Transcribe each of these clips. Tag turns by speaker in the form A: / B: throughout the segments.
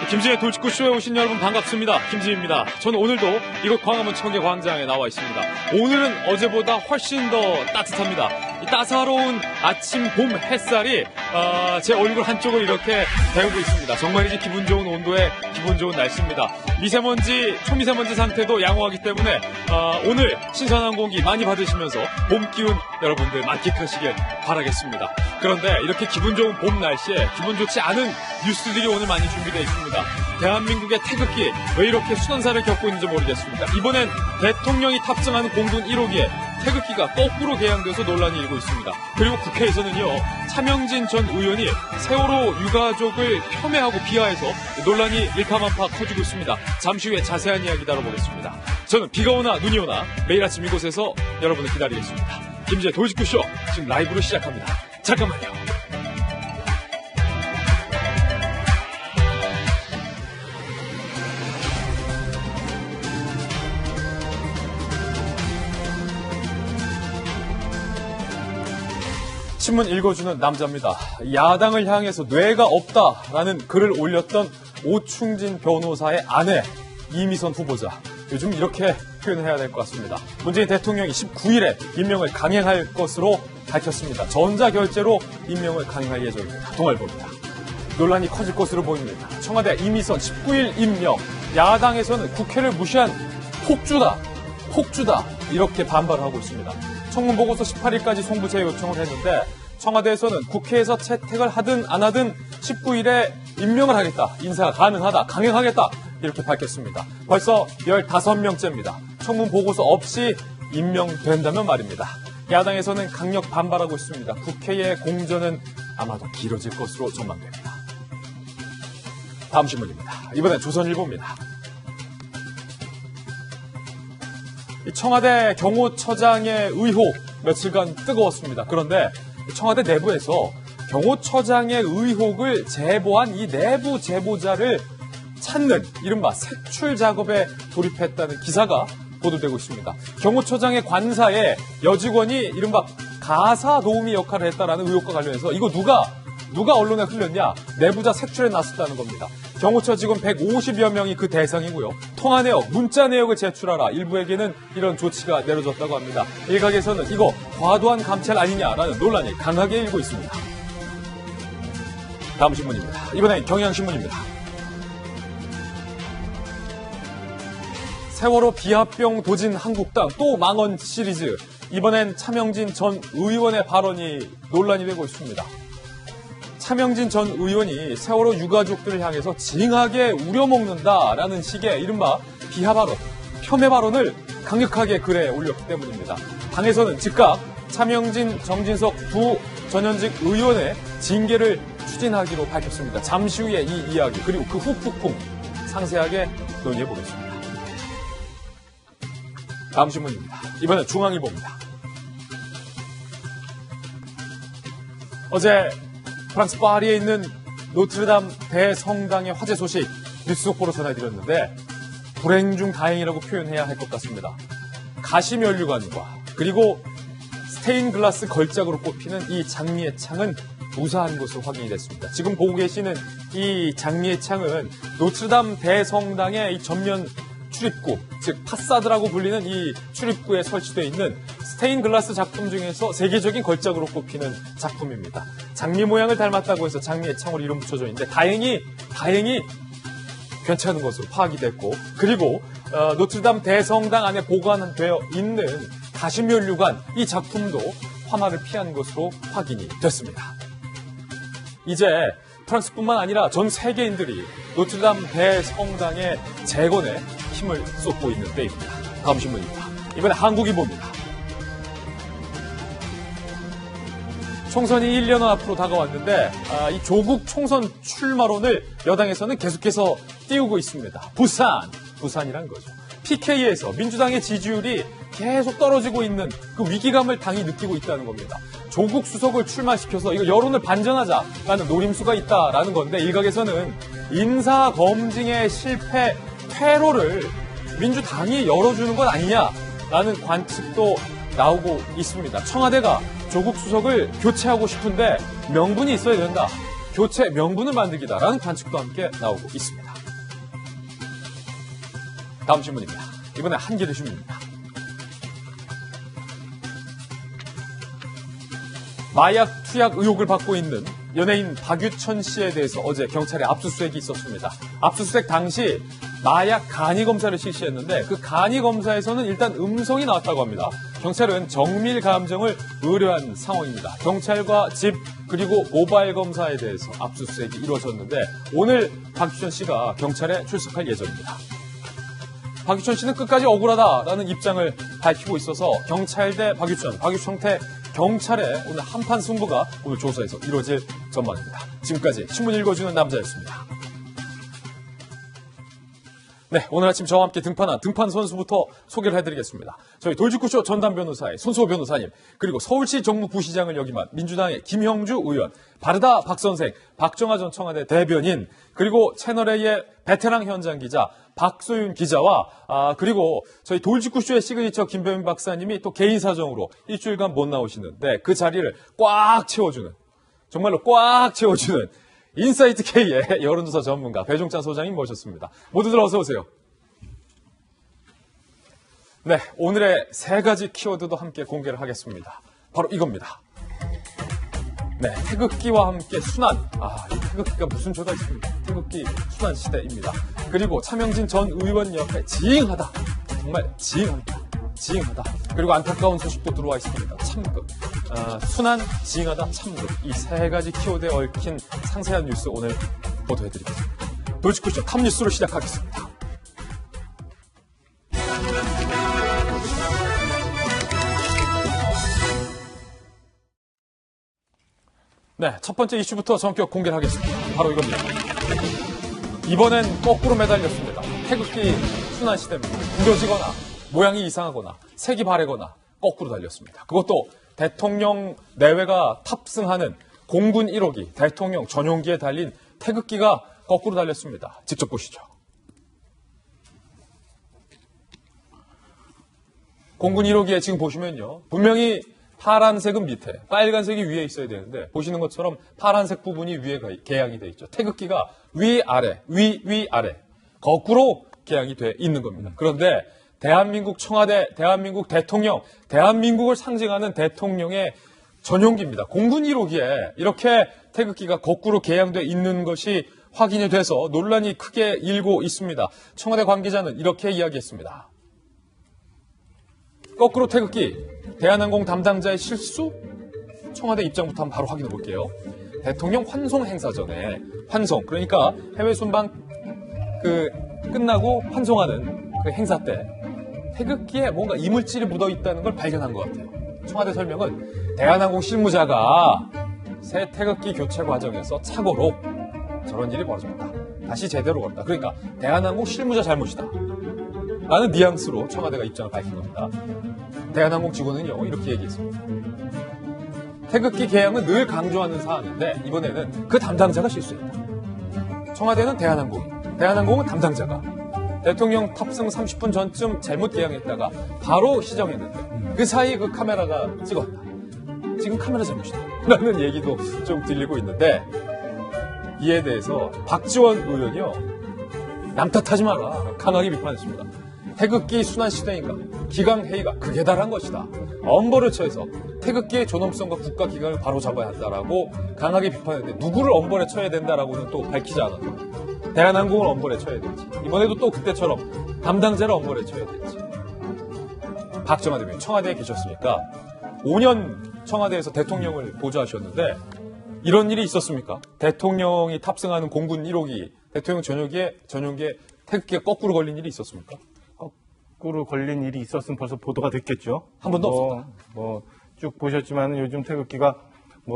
A: 김지의 돌직구쇼에 오신 여러분 반갑습니다. 김지입니다. 저는 오늘도 이곳 광화문 청계광장에 나와 있습니다. 오늘은 어제보다 훨씬 더 따뜻합니다. 이 따사로운 아침 봄 햇살이 제 얼굴 한쪽을 이렇게 데우고 있습니다. 정말이지 기분 좋은 온도에 기분 좋은 날씨입니다. 미세먼지, 초미세먼지 상태도 양호하기 때문에 오늘 신선한 공기 많이 받으시면서 봄 기운 여러분들 만끽하시길 바라겠습니다. 그런데 이렇게 기분 좋은 봄 날씨에 기분 좋지 않은 뉴스들이 오늘 많이 준비되어 있습니다. 대한민국의 태극기 왜 이렇게 순환사를 겪고 있는지 모르겠습니다. 이번엔 대통령이 탑승하는 공군 1호기에 태극기가 거꾸로 개양돼서 논란이 일고 있습니다. 그리고 국회에서는요, 차명진 전 의원이 세월호 유가족을 폄훼하고 비하해서 논란이 일파만파 커지고 있습니다. 잠시 후에 자세한 이야기 다뤄보겠습니다. 저는 비가 오나 눈이 오나 매일 아침 이곳에서 여러분을 기다리겠습니다. 김지의 돌직구쇼 지금 라이브로 시작합니다. 잠깐만요. 신문 읽어주는 남자입니다. 야당을 향해서 뇌가 없다라는 글을 올렸던 오충진 변호사의 아내 이미선 후보자. 요즘 이렇게 표현해야 될 것 같습니다. 문재인 대통령이 19일에 임명을 강행할 것으로 밝혔습니다. 전자결제로 임명을 강행할 예정입니다. 동아일보입니다. 논란이 커질 것으로 보입니다. 청와대 이미선 19일 임명. 야당에서는 국회를 무시한 폭주다 이렇게 반발하고 있습니다. 청문보고서 18일까지 송부제 요청을 했는데 청와대에서는 국회에서 채택을 하든 안 하든 19일에 임명을 하겠다. 인사가 가능하다. 강행하겠다. 이렇게 밝혔습니다. 벌써 15명째입니다. 청문보고서 없이 임명된다면 말입니다. 야당에서는 강력 반발하고 있습니다. 국회의 공전은 아마도 길어질 것으로 전망됩니다. 다음 신문입니다. 이번엔 조선일보입니다. 청와대 경호처장의 의혹 며칠간 뜨거웠습니다. 그런데 청와대 내부에서 경호처장의 의혹을 제보한 이 내부 제보자를 찾는 이른바 색출 작업에 돌입했다는 기사가 보도되고 있습니다. 경호처장의 관사에 여직원이 이른바 가사 도우미 역할을 했다라는 의혹과 관련해서 이거 누가 언론에 흘렸냐? 내부자 색출에 나섰다는 겁니다. 경호처 직원 150여 명이 그 대상이고요. 통화 내역, 문자 내역을 제출하라. 일부에게는 이런 조치가 내려졌다고 합니다. 일각에서는 이거 과도한 감찰 아니냐라는 논란이 강하게 일고 있습니다. 다음 신문입니다. 이번엔 경향신문입니다. 세월호 비합병 도진 한국당 또 망언 시리즈. 이번엔 차명진 전 의원의 발언이 논란이 되고 있습니다. 차명진 전 의원이 세월호 유가족들을 향해서 징하게 우려먹는다라는 식의 이른바 비하 발언, 폄훼 발언을 강력하게 글에 올렸기 때문입니다. 당에서는 즉각 차명진, 정진석 두 전현직 의원의 징계를 추진하기로 밝혔습니다. 잠시 후에 이 이야기 그리고 그 후폭풍 상세하게 논의해보겠습니다. 다음 신문입니다. 이번엔 중앙일보입니다. 어제 프랑스 파리에 있는 노트르담 대성당의 화재 소식 뉴스 속보로 전해드렸는데 불행 중 다행이라고 표현해야 할 것 같습니다. 가시면류관과 그리고 스테인글라스 걸작으로 꼽히는 이 장미의 창은 무사한 것으로 확인이 됐습니다. 지금 보고 계시는 이 장미의 창은 노트르담 대성당의 이 전면 출입구, 즉 파사드라고 불리는 이 출입구에 설치되어 있는 스테인글라스 작품 중에서 세계적인 걸작으로 꼽히는 작품입니다. 장미 모양을 닮았다고 해서 장미의 창으로 이름 붙여져 있는데 다행히 괜찮은 것으로 파악이 됐고 그리고 노트르담 대성당 안에 보관되어 있는 가시면류관 이 작품도 화마를 피한 것으로 확인이 됐습니다. 이제 프랑스뿐만 아니라 전 세계인들이 노트르담 대성당의 재건에 힘을 쏟고 있는 때입니다. 다음 신문입니다. 이번에 한국일보입니다. 총선이 1년 앞으로 다가왔는데 이 조국 총선 출마론을 여당에서는 계속해서 띄우고 있습니다. 부산이란 거죠. PK에서 민주당의 지지율이 계속 떨어지고 있는 그 위기감을 당이 느끼고 있다는 겁니다. 조국 수석을 출마시켜서 이거 여론을 반전하자라는 노림수가 있다라는 건데 일각에서는 인사검증의 실패 퇴로를 민주당이 열어주는 것 아니냐라는 관측도 나오고 있습니다. 청와대가 조국 수석을 교체하고 싶은데 명분이 있어야 된다. 교체 명분을 만들기다라는 관측도 함께 나오고 있습니다. 다음 신문입니다. 이번에 한겨레 신문입니다. 마약 투약 의혹을 받고 있는 연예인 박유천 씨에 대해서 어제 경찰에 압수수색이 있었습니다. 압수수색 당시 마약 간이 검사를 실시했는데 그 간이 검사에서는 일단 음성이 나왔다고 합니다. 경찰은 정밀 감정을 의뢰한 상황입니다. 경찰과 집 그리고 모바일 검사에 대해서 압수수색이 이루어졌는데 오늘 박유천 씨가 경찰에 출석할 예정입니다. 박유천 씨는 끝까지 억울하다라는 입장을 밝히고 있어서 경찰 대 박유천태 경찰의 오늘 한판 승부가 오늘 조사에서 이루어질 전망입니다. 지금까지 신문 읽어주는 남자였습니다. 네, 오늘 아침 저와 함께 등판한 등판 선수부터 소개를 해드리겠습니다. 저희 돌직구쇼 전담 변호사의 손수호 변호사님, 그리고 서울시 정무부시장을 역임한 민주당의 김형주 의원, 바르다 박선생, 박정아 전 청와대 대변인, 그리고 채널A의 베테랑 현장 기자 박소윤 기자와 그리고 저희 돌직구쇼의 시그니처 김병민 박사님이 또 개인 사정으로 일주일간 못 나오시는데 그 자리를 꽉 채워주는, 정말로 꽉 채워주는 인사이트 K의 여론조사 전문가 배종찬 소장님 모셨습니다. 모두들 어서 오세요. 네, 오늘의 세 가지 키워드도 함께 공개를 하겠습니다. 바로 이겁니다. 네, 태극기와 함께 순환. 이 태극기가 무슨 죄가 있습니까? 태극기 순환 시대입니다. 그리고 차명진 전 의원 옆에 지잉하다. 정말 지잉하다. 그리고 안타까운 소식도 들어와 있습니다. 참극. 순환, 지잉하다, 참극. 이 세 가지 키워드에 얽힌 상세한 뉴스 오늘 보도해드리겠습니다. 돌직구쇼 탑뉴스로 시작하겠습니다. 네, 첫 번째 이슈부터 전격 공개를 하겠습니다. 바로 이겁니다. 이번엔 거꾸로 매달렸습니다. 태극기 순환 시대입니다. 구겨지거나 모양이 이상하거나 색이 바래거나 거꾸로 달렸습니다. 그것도 대통령 내외가 탑승하는 공군 1호기 대통령 전용기에 달린 태극기가 거꾸로 달렸습니다. 직접 보시죠. 공군 1호기에 지금 보시면요. 분명히 파란색은 밑에, 빨간색이 위에 있어야 되는데 보시는 것처럼 파란색 부분이 위에 개양이 되어 있죠. 태극기가 위아래, 위아래 거꾸로 개양이 되어 있는 겁니다. 그런데 대한민국 청와대, 대한민국 대통령, 대한민국을 상징하는 대통령의 전용기입니다. 공군 1호기에 이렇게 태극기가 거꾸로 개양되어 있는 것이 확인이 돼서 논란이 크게 일고 있습니다. 청와대 관계자는 이렇게 이야기했습니다. 거꾸로 태극기, 대한항공 담당자의 실수? 청와대 입장부터 한번 바로 확인해 볼게요. 대통령 환송 행사 전에 그러니까 해외 순방 끝나고 환송하는 그 행사 때 태극기에 뭔가 이물질이 묻어 있다는 걸 발견한 것 같아요. 청와대 설명은 대한항공 실무자가 새 태극기 교체 과정에서 착오로 저런 일이 벌어졌다. 다시 제대로 걸었다. 그러니까 대한항공 실무자 잘못이다. 라는 뉘앙스로 청와대가 입장을 밝힌 겁니다. 대한항공 직원은요, 이렇게 얘기했습니다. 태극기 개양은 늘 강조하는 사안인데 이번에는 그 담당자가 실수했다. 청와대는 대한항공은 담당자가 대통령 탑승 30분 전쯤 잘못 개양했다가 바로 시정했는데 그 사이 그 카메라가 찍었다. 지금 카메라 잘못이다. 라는 얘기도 좀 들리고 있는데 이에 대해서 박지원 의원이요, 남 탓하지 마라. 강하게 비판했습니다. 태극기 순환 시대인가? 기강회의가 극에 달한 것이다. 엄벌을 처해서 태극기의 존엄성과 국가 기강을 바로잡아야 한다라고 강하게 비판했는데 누구를 엄벌에 처해야 된다라고는 또 밝히지 않았고 대한항공을 엄벌에 처해야 될지 이번에도 또 그때처럼 담당자를 엄벌에 처해야 될지. 박정아 대변인 청와대에 계셨으니까 5년 청와대에서 대통령을 보좌하셨는데 이런 일이 있었습니까? 대통령이 탑승하는 공군 1호기 대통령 전용기에 태극기가 거꾸로 걸린 일이 있었습니까?
B: 거꾸로 걸린 일이 있었으면 벌써 보도가 됐겠죠.
A: 한 번도 없었다.
B: 쭉 보셨지만 요즘 태극기가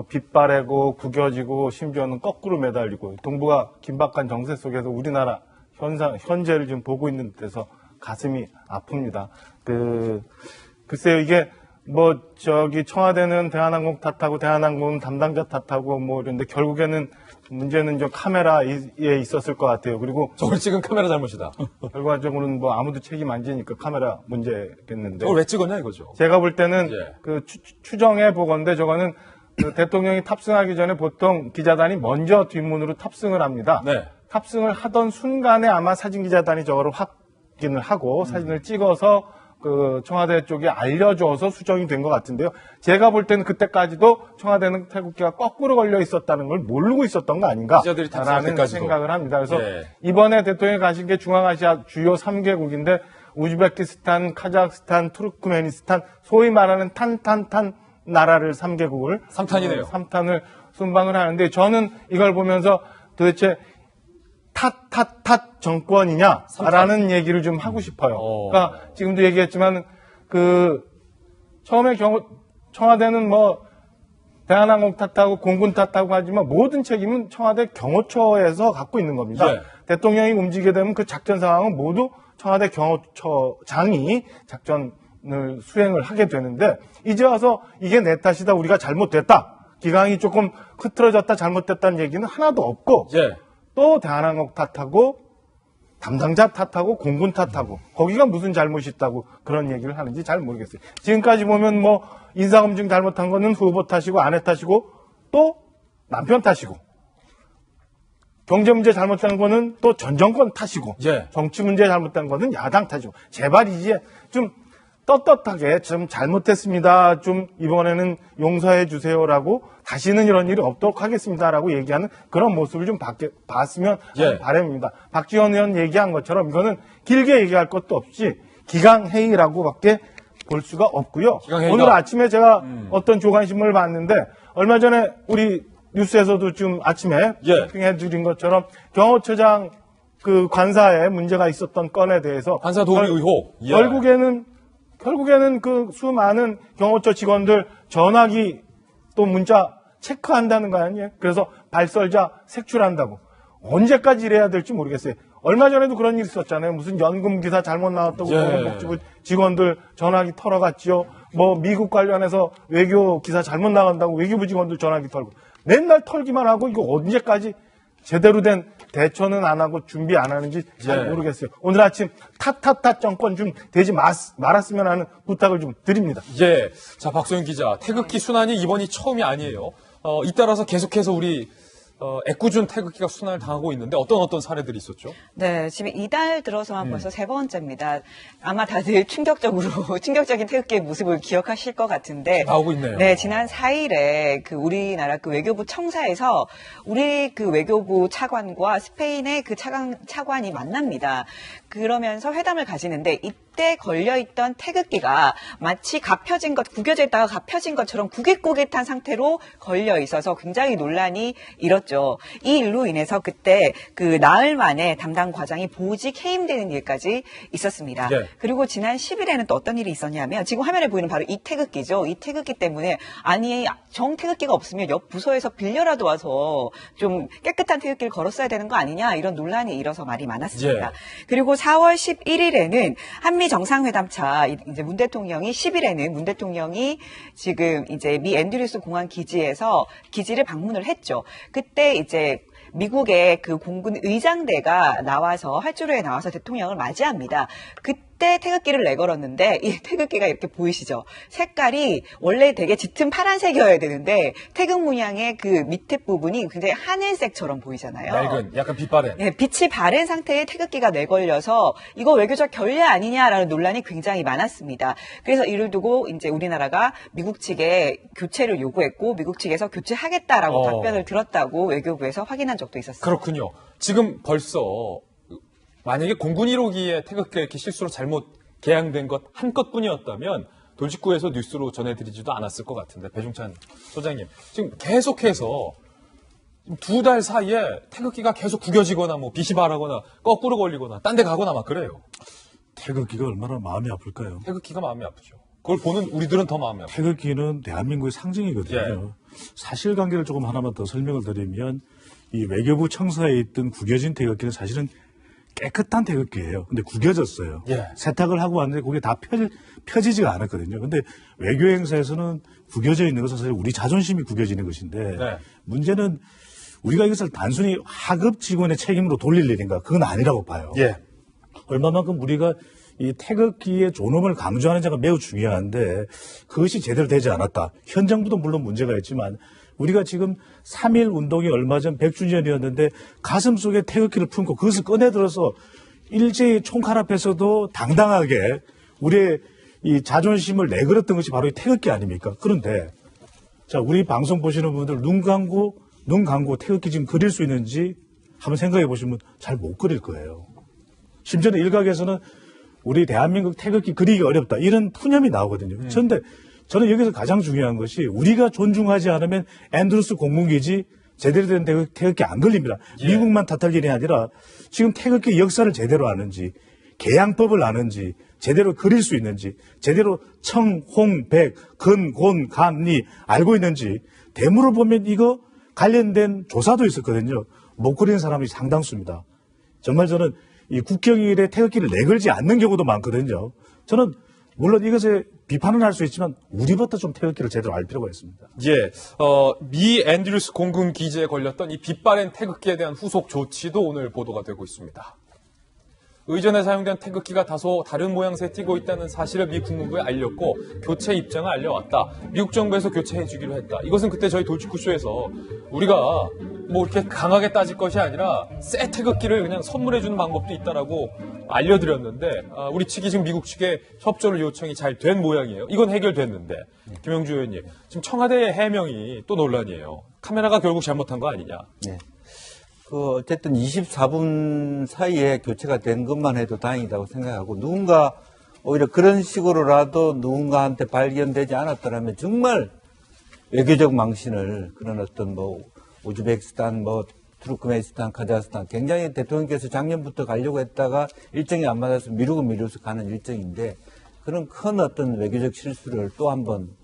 B: 빗바래고 구겨지고 심지어는 거꾸로 매달리고 동북아 긴박한 정세 속에서 우리나라 현재를 지금 보고 있는 데서 가슴이 아픕니다. 글쎄요, 이게 청와대는 대한항공 탓하고 대한항공은 담당자 탓하고 이런데 결국에는 문제는 저 카메라에 있었을 것 같아요. 그리고
A: 저걸 찍은 카메라 잘못이다.
B: 결과적으로는 아무도 책임 안 지니까 카메라 문제겠는데.
A: 저걸 왜 찍었냐 이거죠.
B: 제가 볼 때는 추정해 보건데 저거는 대통령이 탑승하기 전에 보통 기자단이 먼저 뒷문으로 탑승을 합니다.
A: 네.
B: 탑승을 하던 순간에 아마 사진 기자단이 저거를 확 확인을 하고 사진을 찍어서 그 청와대 쪽에 알려줘서 수정이 된 것 같은데요. 제가 볼 때는 그때까지도 청와대는 태극기가 거꾸로 걸려 있었다는 걸 모르고 있었던 거
A: 기자들이 탑승할
B: 아닌가라는
A: 때까지도.
B: 생각을 합니다. 그래서
A: 예.
B: 이번에 대통령이 가신 게 중앙아시아 주요 3개국인데 우즈베키스탄, 카자흐스탄, 투르크메니스탄 소위 말하는 탄탄탄 나라를 3개국을
A: 3탄이네요.
B: 3탄을 순방을 하는데 저는 이걸 보면서 도대체 탓 정권이냐라는 얘기를 좀 하고 싶어요. 그러니까 지금도 얘기했지만 그 처음에 청와대는 뭐 대한항공 탓하고 공군 탓하고 하지만 모든 책임은 청와대 경호처에서 갖고 있는 겁니다.
A: 네.
B: 대통령이 움직이게 되면 그 작전 상황은 모두 청와대 경호처장이 작전을 수행을 하게 되는데 이제 와서 이게 내 탓이다 우리가 잘못됐다 기강이 조금 흐트러졌다 잘못됐다는 얘기는 하나도 없고
A: 예.
B: 또 대한항공 탓하고 담당자 탓하고 공군 탓하고 거기가 무슨 잘못이 있다고 그런 얘기를 하는지 잘 모르겠어요. 지금까지 보면 뭐 인사검증 잘못한 거는 후보 탓이고 아내 탓이고 또 남편 탓이고 경제 문제 잘못한 거는 또 전 정권 탓이고
A: 예.
B: 정치 문제 잘못한 거는 야당 탓이고 제발 이제 좀 떳떳하게 좀 잘못했습니다. 좀 이번에는 용서해 주세요라고 다시는 이런 일이 없도록 하겠습니다라고 얘기하는 그런 모습을 좀 봤으면 하는 바람입니다. 박지원 의원 얘기한 것처럼 이거는 길게 얘기할 것도 없이 기강회의라고밖에 볼 수가 없고요.
A: 기강회의다.
B: 오늘 아침에 제가 어떤 조간신문을 봤는데 얼마 전에 우리 뉴스에서도 좀 아침에 브리핑해 드린 것처럼 경호처장 그 관사에 문제가 있었던 건에 대해서
A: 관사 도움이 의혹. 예.
B: 결국에는 그 수많은 경호처 직원들 전화기 또 문자 체크한다는 거 아니에요? 그래서 발설자 색출한다고. 언제까지 이래야 될지 모르겠어요. 얼마 전에도 그런 일이 있었잖아요. 무슨 연금 기사 잘못 나왔다고 보건복지부 직원들 전화기 털어갔지요. 뭐 미국 관련해서 외교 기사 잘못 나간다고 외교부 직원들 전화기 털고. 맨날 털기만 하고 이거 언제까지 제대로 된 대처는 안 하고 준비 안 하는지 잘 모르겠어요. 오늘 아침 탓 정권 좀 되지 말았으면 하는 부탁을 좀 드립니다.
A: 예. 자, 박소영 기자. 태극기 순환이 이번이 처음이 아니에요. 잇따라서 계속해서 우리 애꿎은 태극기가 순환을 당하고 있는데 어떤 사례들이 있었죠?
C: 네, 지금 이달 들어서만 벌써 세 번째입니다. 아마 다들 충격적인 태극기의 모습을 기억하실 것 같은데.
A: 나오고 있네요.
C: 네, 지난 4일에 그 우리나라 그 외교부 청사에서 우리 그 외교부 차관과 스페인의 그 차관이 만납니다. 그러면서 회담을 가지는데 이때 걸려있던 태극기가 마치 구겨져 있다가 갚혀진 것처럼 구깃구깃한 상태로 걸려 있어서 굉장히 논란이 일었죠. 이 일로 인해서 그때 그 나흘 만에 담당 과장이 보직 해임되는 일까지 있었습니다.
A: 네.
C: 그리고 지난 10일에는 또 어떤 일이 있었냐면 지금 화면에 보이는 바로 이 태극기죠. 이 태극기 때문에 아니 정 태극기가 없으면 옆 부서에서 빌려라도 와서 좀 깨끗한 태극기를 걸었어야 되는 거 아니냐 이런 논란이 일어서 말이 많았습니다.
A: 예.
C: 그리고 4월 11일에는 한미 정상회담차 이제 문 대통령이 10일에는 문 대통령이 지금 이제 미 앤드류스 공항 기지를 방문을 했죠. 그때 이제 미국의 그 공군 의장대가 나와서 활주로에 나와서 대통령을 맞이합니다. 그때 태극기를 내걸었는데 이 태극기가 이렇게 보이시죠? 색깔이 원래 되게 짙은 파란색이어야 되는데 태극 문양의 그 밑에 부분이 굉장히 하늘색처럼 보이잖아요.
A: 맑은, 약간 빛바랜.
C: 네, 빛이 바랜 상태의 태극기가 내걸려서 이거 외교적 결례 아니냐라는 논란이 굉장히 많았습니다. 그래서 이를 두고 이제 우리나라가 미국 측에 교체를 요구했고 미국 측에서 교체하겠다라고 답변을 들었다고 외교부에서 확인한 적도 있었습니다.
A: 그렇군요. 지금 벌써 만약에 공군 1호기에 태극기가 이렇게 실수로 잘못 개양된 것 한 것뿐이었다면 돌직구에서 뉴스로 전해드리지도 않았을 것 같은데 배종찬 소장님 지금 계속해서 2달 사이에 태극기가 계속 구겨지거나 뭐 빛이 바라거나 거꾸로 걸리거나 딴 데 가거나 막 그래요.
D: 태극기가 얼마나 마음이 아플까요?
A: 태극기가 마음이 아프죠. 그걸 보는 우리들은 더 마음이 아프죠.
D: 태극기는 대한민국의 상징이거든요. 사실관계를 조금 하나만 더 설명을 드리면 이 외교부 청사에 있던 구겨진 태극기는 사실은 깨끗한 태극기예요. 근데 구겨졌어요. 세탁을 하고 왔는데 그게 다 펴지지가 않았거든요. 근데 외교 행사에서는 구겨져 있는 것은 사실 우리 자존심이 구겨지는 것인데 문제는 우리가 이것을 단순히 하급 직원의 책임으로 돌릴 일인가? 그건 아니라고 봐요. 얼마만큼 우리가 이 태극기의 존엄을 강조하는 자가 매우 중요한데 그것이 제대로 되지 않았다. 현 정부도 물론 문제가 있지만 우리가 지금 3.1 운동이 얼마 전 100주년이었는데 가슴 속에 태극기를 품고 그것을 꺼내들어서 일제히 총칼 앞에서도 당당하게 우리의 이 자존심을 내걸었던 것이 바로 이 태극기 아닙니까? 그런데 자, 우리 방송 보시는 분들 눈 감고 태극기 지금 그릴 수 있는지 한번 생각해 보시면 잘 못 그릴 거예요. 심지어는 일각에서는 우리 대한민국 태극기 그리기 어렵다 이런 푸념이 나오거든요. 그런데 저는 여기서 가장 중요한 것이 우리가 존중하지 않으면 앤드루스 공군기지 제대로 된 태극기 안 걸립니다. 미국만 탓할 일이 아니라 지금 태극기 역사를 제대로 아는지 개양법을 아는지 제대로 그릴 수 있는지 제대로 청, 홍, 백, 근, 곤, 간, 리 알고 있는지 대물을 보면 이거 관련된 조사도 있었거든요. 못 그리는 사람이 상당수입니다. 정말 저는 이 국경일에 태극기를 내걸지 않는 경우도 많거든요. 저는 물론 이것에 비판은 할 수 있지만 우리부터 좀 태극기를 제대로 알 필요가 있습니다.
A: 예, 미 앤드루스 공군 기지에 걸렸던 이 빛바랜 태극기에 대한 후속 조치도 오늘 보도가 되고 있습니다. 의전에 사용된 태극기가 다소 다른 모양새에 띄고 있다는 사실을 미 국무부에 알렸고 교체 입장을 알려왔다. 미국 정부에서 교체해주기로 했다. 이것은 그때 저희 돌직구쇼에서 우리가 뭐 이렇게 강하게 따질 것이 아니라 새 태극기를 그냥 선물해주는 방법도 있다라고 알려드렸는데 우리 측이 지금 미국 측에 협조를 요청이 잘 된 모양이에요. 이건 해결됐는데 김영주 의원님 지금 청와대의 해명이 또 논란이에요. 카메라가 결국 잘못한 거 아니냐.
E: 네. 어쨌든 24분 사이에 교체가 된 것만 해도 다행이라고 생각하고 누군가 오히려 그런 식으로라도 누군가한테 발견되지 않았더라면 정말 외교적 망신을 그런 어떤 뭐 우즈베키스탄 뭐 투르크메니스탄, 카자흐스탄 굉장히 대통령께서 작년부터 가려고 했다가 일정이 안 맞아서 미루고 가는 일정인데 그런 큰 어떤 외교적 실수를 또 한 번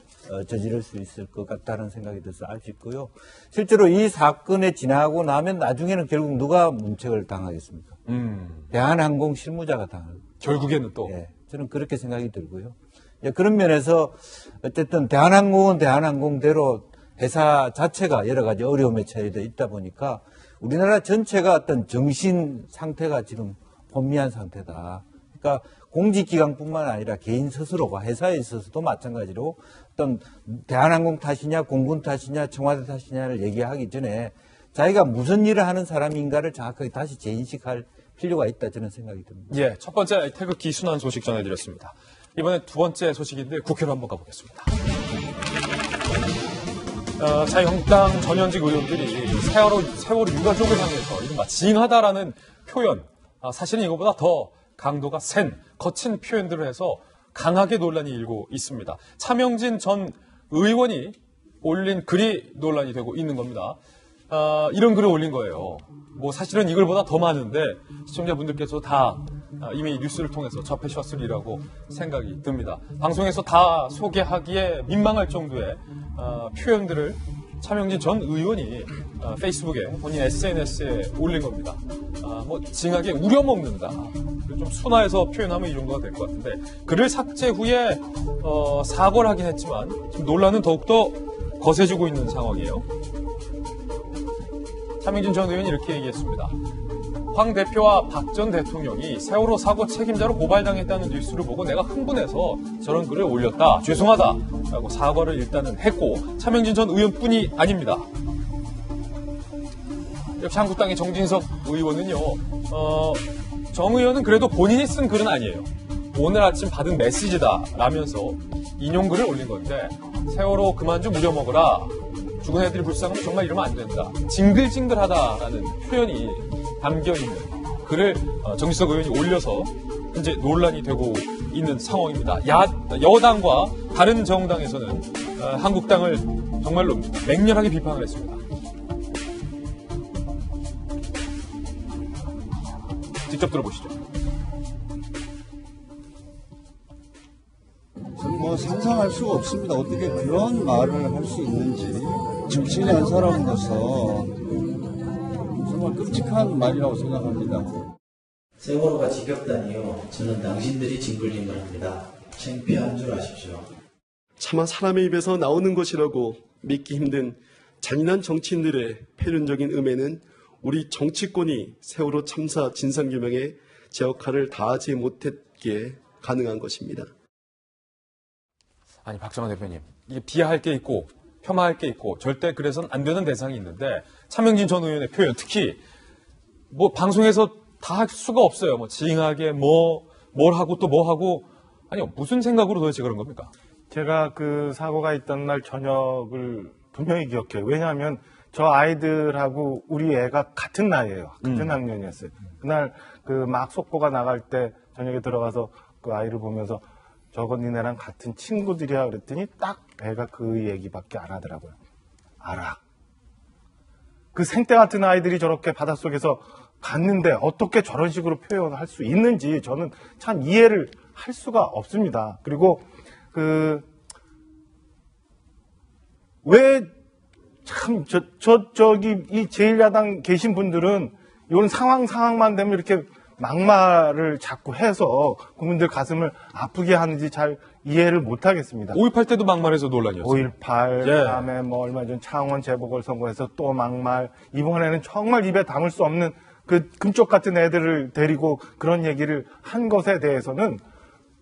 E: 저지를 수 있을 것 같다는 생각이 들어서 알 수 있고요. 실제로 이 사건에 지나고 나면 나중에는 결국 누가 문책을 당하겠습니까? 대한항공 실무자가 당하고.
A: 결국에는 또.
E: 예, 저는 그렇게 생각이 들고요. 예, 그런 면에서 어쨌든 대한항공은 대한항공대로 회사 자체가 여러 가지 어려움에 처해져 있다 보니까 우리나라 전체가 어떤 정신 상태가 지금 혼미한 상태다. 그러니까 공직기관뿐만 아니라 개인 스스로가 회사에 있어서도 마찬가지로 어떤 대한항공 탓이냐 공군 탓이냐 청와대 탓이냐를 얘기하기 전에 자기가 무슨 일을 하는 사람인가를 정확하게 다시 재인식할 필요가 있다 저는 생각이 듭니다.
A: 예, 첫 번째 태극기 순환 소식 전해드렸습니다. 이번엔 두 번째 소식인데 국회로 한번 가보겠습니다. 자유한국당 전현직 의원들이 세월호 유가족을 향해서 이른바 징하다라는 표현, 사실은 이거보다 더 강도가 센 거친 표현들을 해서 강하게 논란이 일고 있습니다. 차명진 전 의원이 올린 글이 논란이 되고 있는 겁니다. 이런 글을 올린 거예요. 뭐 사실은 이글보다 더 많은데 시청자분들께서 다 이미 뉴스를 통해서 접하셨으리라고 생각이 듭니다. 방송에서 다 소개하기에 민망할 정도의 표현들을 차명진 전 의원이 페이스북에 본인 SNS에 올린 겁니다. 뭐 징하게 우려먹는다. 좀 순화해서 표현하면 이 정도가 될 것 같은데 글을 삭제 후에 사과를 하긴 했지만 지금 논란은 더욱더 거세지고 있는 상황이에요. 차명진 전 의원이 이렇게 얘기했습니다. 황 대표와 박 전 대통령이 세월호 사고 책임자로 고발당했다는 뉴스를 보고 내가 흥분해서 저런 글을 올렸다. 죄송하다라고 사과를 일단은 했고 차명진 전 의원뿐이 아닙니다. 역시 한국당의 정진석 의원은요. 정 의원은 그래도 본인이 쓴 글은 아니에요. 오늘 아침 받은 메시지다 라면서 인용글을 올린 건데 세월호 그만 좀 우려먹으라. 죽은 애들이 불쌍하면 정말 이러면 안 된다. 징글징글하다라는 표현이 담겨있는 글을 정진석 의원이 올려서 현재 논란이 되고 있는 상황입니다. 여당과 다른 정당에서는 한국당을 정말로 맹렬하게 비판을 했습니다. 직접 들어보시죠.
F: 뭐 상상할 수가 없습니다. 어떻게 그런 말을 할 수 있는지 정치인의 한 사람으로서 정말 끔찍한 말이라고 생각합니다.
G: 세월호가 지겹다니요. 저는 당신들이 징글징글합니다. 창피한 줄 아십시오.
H: 차마 사람의 입에서 나오는 것이라고 믿기 힘든 잔인한 정치인들의 패륜적인 음해는 우리 정치권이 세월호 참사 진상규명에 제 역할을 다하지 못했기에 가능한 것입니다.
A: 아니 박정환 대표님, 이게 비하할 게 있고 폄하할 게 있고 절대 그래서는 안 되는 대상이 있는데 차명진 전 의원의 표현, 특히 뭐 방송에서 다 할 수가 없어요. 뭐 징하게 뭘 하고 또 뭐 하고 아니요 무슨 생각으로 도대체 그런 겁니까?
B: 제가 그 사고가 있던 날 저녁을 분명히 기억해요. 왜냐하면 저 아이들하고 우리 애가 같은 나이예요. 같은 학년이었어요. 그날 그 막 속보가 나갈 때 저녁에 들어가서 그 아이를 보면서 저건 니네랑 같은 친구들이야 그랬더니 딱 애가 그 얘기밖에 안 하더라고요. 알아. 그 생때 같은 아이들이 저렇게 바닷속에서 갔는데 어떻게 저런 식으로 표현할 수 있는지 저는 참 이해를 할 수가 없습니다. 그리고 왜 참 저기 이 제1야당 계신 분들은 이런 상황만 되면 이렇게 막말을 자꾸 해서 국민들 가슴을 아프게 하는지 잘 이해를 못 하겠습니다.
A: 5.18 때도 막말해서 논란이었어요.
B: 5.18,
A: 예.
B: 그다음에 뭐 얼마 전 창원 재보궐선거에서 또 막말, 이번에는 정말 입에 담을 수 없는 그 금쪽 같은 애들을 데리고 그런 얘기를 한 것에 대해서는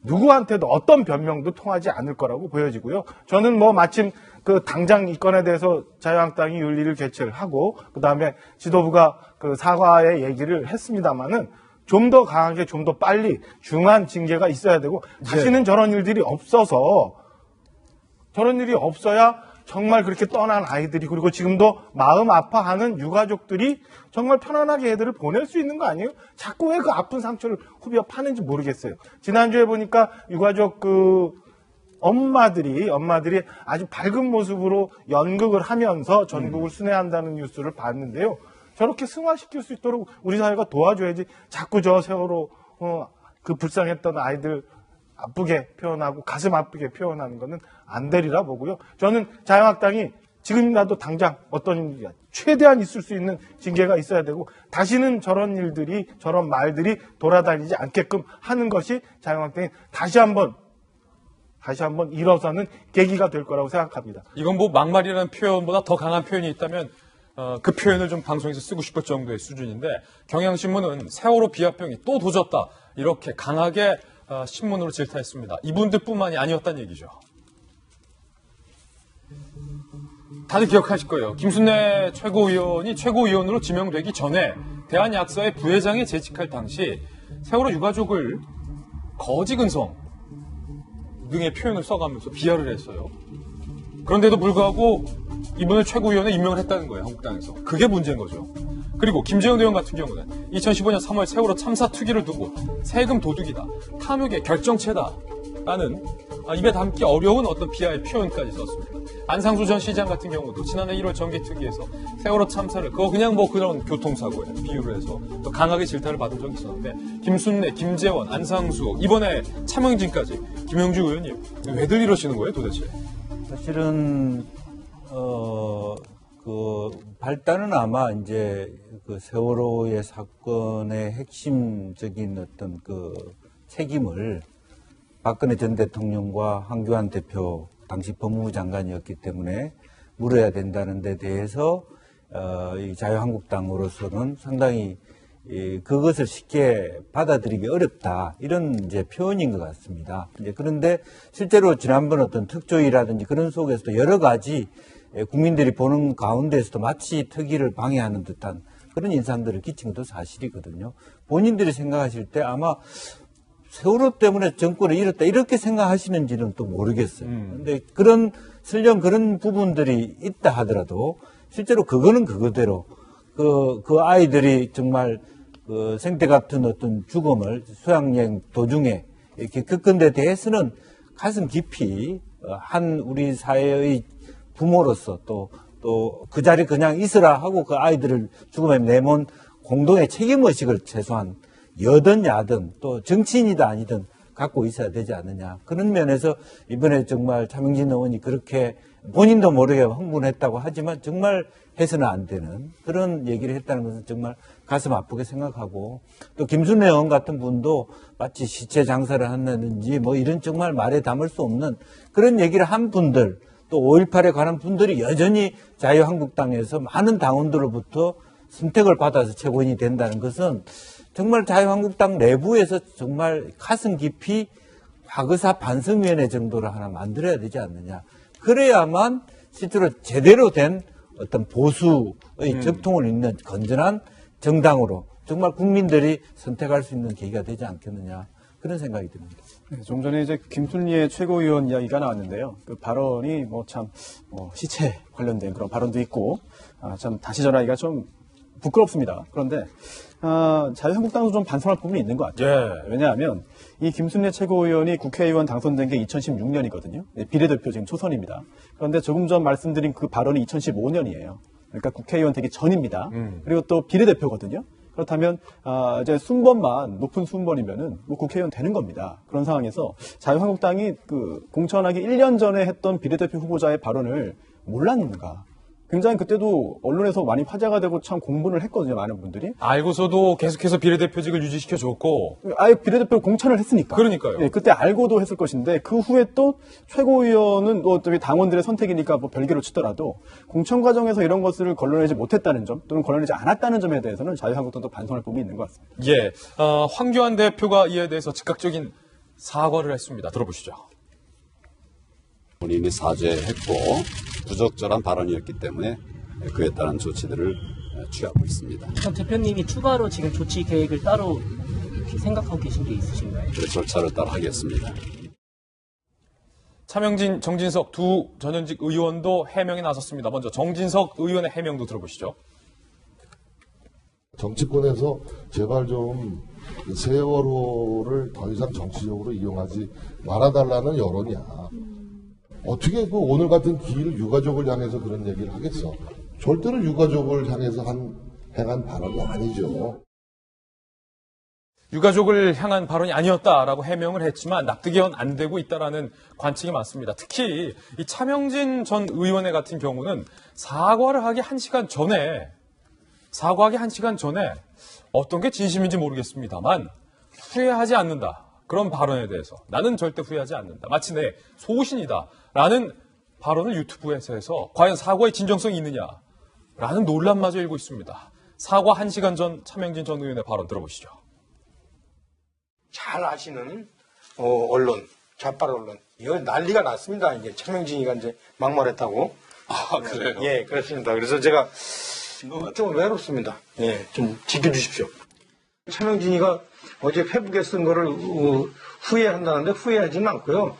B: 누구한테도 어떤 변명도 통하지 않을 거라고 보여지고요. 저는 뭐 마침 그 당장 이 건에 대해서 자유한국당이 윤리를 개최를 하고 그다음에 지도부가 그 사과의 얘기를 했습니다마는 좀 더 강하게 좀 더 빨리 중한 징계가 있어야 되고 다시는 저런 일들이 없어서 저런 일이 없어야 정말 그렇게 떠난 아이들이 그리고 지금도 마음 아파하는 유가족들이 정말 편안하게 애들을 보낼 수 있는 거 아니에요? 자꾸 왜 그 아픈 상처를 후벼 파는지 모르겠어요. 지난주에 보니까 유가족 그 엄마들이 아주 밝은 모습으로 연극을 하면서 전국을 순회한다는 뉴스를 봤는데요. 저렇게 승화시킬 수 있도록 우리 사회가 도와줘야지 자꾸 저 세월호 그 불쌍했던 아이들 아프게 표현하고 가슴 아프게 표현하는 거는 안 되리라 보고요. 저는 자유한국당이 지금이라도 당장 어떤 일이 최대한 있을 수 있는 징계가 있어야 되고 다시는 저런 일들이 저런 말들이 돌아다니지 않게끔 하는 것이 자유한국당이 다시 한번 일어서는 계기가 될 거라고 생각합니다.
A: 이건 뭐 막말이라는 표현보다 더 강한 표현이 있다면 그 표현을 좀 방송에서 쓰고 싶을 정도의 수준인데 경향신문은 세월호 비합병이 또 도졌다 이렇게 강하게 신문으로 질타했습니다. 이분들뿐만이 아니었다는 얘기죠. 다들 기억하실 거예요. 김순례 최고위원이 최고위원으로 지명되기 전에 대한약사회 부회장에 재직할 당시 세월호 유가족을 거지근성 등의 표현을 써가면서 비하를 했어요. 그런데도 불구하고 이분을 최고위원에 임명을 했다는 거예요. 한국당에서. 그게 문제인 거죠. 그리고 김재현 의원 같은 경우는 2015년 3월 세월호 참사 투기를 두고 세금 도둑이다, 탐욕의 결정체다 라는 입에 담기 어려운 어떤 비하의 표현까지 썼습니다. 안상수 전 시장 같은 경우도 지난해 1월 정기특위에서 세월호 참사를 그거 그냥 뭐 그런 교통사고에 비유를 해서 또 강하게 질타를 받은 적이 있었는데 김순례, 김재원, 안상수 이번에 차명진까지 김영주 의원님 왜들 이러시는 거예요 도대체?
E: 사실은 그 발단은 아마 이제 그 세월호의 사건의 핵심적인 어떤 그 책임을 박근혜 전 대통령과 황교안 대표 당시 법무부 장관이었기 때문에 물어야 된다는 데 대해서 이 자유한국당으로서는 상당히 그것을 쉽게 받아들이기 어렵다 이런 이제 표현인 것 같습니다. 이제 그런데 실제로 지난번 어떤 특조위라든지 그런 속에서도 여러 가지 국민들이 보는 가운데서도 마치 특위를 방해하는 듯한 그런 인상들을 끼친 것도 사실이거든요. 본인들이 생각하실 때 아마 세월호 때문에 정권을 잃었다 이렇게 생각하시는지는 또 모르겠어요. 그런데 설령 그런 부분들이 있다 하더라도 실제로 그거는 그거대로 그 아이들이 정말 그 생태 같은 어떤 죽음을 수양여행 도중에 이렇게 겪은 데 대해서는 가슴 깊이 한 우리 사회의 부모로서 또 그 자리에 그냥 있으라 하고 그 아이들을 죽음에 내몬 공동의 책임의식을 최소한 여든 야든 또 정치인이다 아니든 갖고 있어야 되지 않느냐. 그런 면에서 이번에 정말 차명진 의원이 그렇게 본인도 모르게 흥분했다고 하지만 정말 해서는 안 되는 그런 얘기를 했다는 것은 정말 가슴 아프게 생각하고 또 김순례 의원 같은 분도 마치 시체 장사를 한다든지 뭐 이런 정말 말에 담을 수 없는 그런 얘기를 한 분들 또 5.18에 관한 분들이 여전히 자유한국당에서 많은 당원들로부터 선택을 받아서 최고위원이 된다는 것은 정말 자유한국당 내부에서 정말 가슴 깊이 화그사 반성위원회 정도를 하나 만들어야 되지 않느냐. 그래야만 실제로 제대로 된 어떤 보수의 적통을 잇는 건전한 정당으로 정말 국민들이 선택할 수 있는 계기가 되지 않겠느냐 그런 생각이 듭니다.
I: 네, 좀 전에 이제 김순리의 최고위원 이야기가 나왔는데요. 그 발언이 시체 관련된 그런 발언도 있고 참 다시 전하기가 좀 부끄럽습니다. 그런데 자유한국당도 좀 반성할 부분이 있는 것 같아요. 왜냐하면 이 김순례 최고위원이 국회의원 당선된 게 2016년이거든요. 비례대표 지금 초선입니다. 그런데 조금 전 말씀드린 그 발언이 2015년이에요. 그러니까 국회의원 되기 전입니다. 그리고 또 비례대표거든요. 그렇다면 이제 순번만 높은 순번이면은 뭐 국회의원 되는 겁니다. 그런 상황에서 자유한국당이 그 공천하기 1년 전에 했던 비례대표 후보자의 발언을 몰랐는가? 굉장히 그때도 언론에서 많이 화제가 되고 참 공분을 했거든요, 많은 분들이.
A: 알고서도 계속해서 비례대표직을 유지시켜 줬고.
I: 아예 비례대표 공천을 했으니까.
A: 그러니까요.
I: 네, 그때 알고도 했을 것인데 그 후에 또 최고위원은 또 어차피 당원들의 선택이니까 뭐 별개로 치더라도 공천 과정에서 이런 것을 걸러내지 못했다는 점 또는 걸러내지 않았다는 점에 대해서는 자유한국당도 반성할 부분이 있는 것 같습니다.
A: 예, 황교안 대표가 이에 대해서 즉각적인 사과를 했습니다. 들어보시죠.
J: 본인이 사죄했고 부적절한 발언이었기 때문에 그에 따른 조치들을 취하고 있습니다.
K: 그럼 대표님이 추가로 지금 조치 계획을 따로 생각하고 계신 게 있으신가요?
J: 그 절차를 따라 하겠습니다.
A: 차명진, 정진석 두 전현직 의원도 해명에 나섰습니다. 먼저 정진석 의원의 해명도 들어보시죠.
L: 정치권에서 제발 좀 세월호를 더 이상 정치적으로 이용하지 말아달라는 여론이야. 어떻게 그 오늘 같은 기회를 유가족을 향해서 그런 얘기를 하겠어? 절대로 유가족을 향해서 행한 발언이 아니죠.
A: 유가족을 향한 발언이 아니었다라고 해명을 했지만 납득이 안 되고 있다라는 관측이 많습니다. 특히 이 차명진 전 의원의 같은 경우는 사과하기 1시간 전에 어떤 게 진심인지 모르겠습니다만 후회하지 않는다. 그런 발언에 대해서 나는 절대 후회하지 않는다. 마치 내 소신이다. 라는 발언을 유튜브에서 해서 과연 사과의 진정성이 있느냐라는 논란마저 일고 있습니다. 사과 1시간 전 차명진 전 의원의 발언 들어보시죠.
M: 잘 아시는 언론, 좌빨 언론 이거 난리가 났습니다. 이제 차명진이가 이제 막말했다고.
A: 아 그래요?
M: 예, 그렇습니다. 그래서 제가 좀 외롭습니다. 예, 좀 지켜주십시오. 차명진이가 어제 페북에 쓴 거를 후회한다는데 후회하지는 않고요.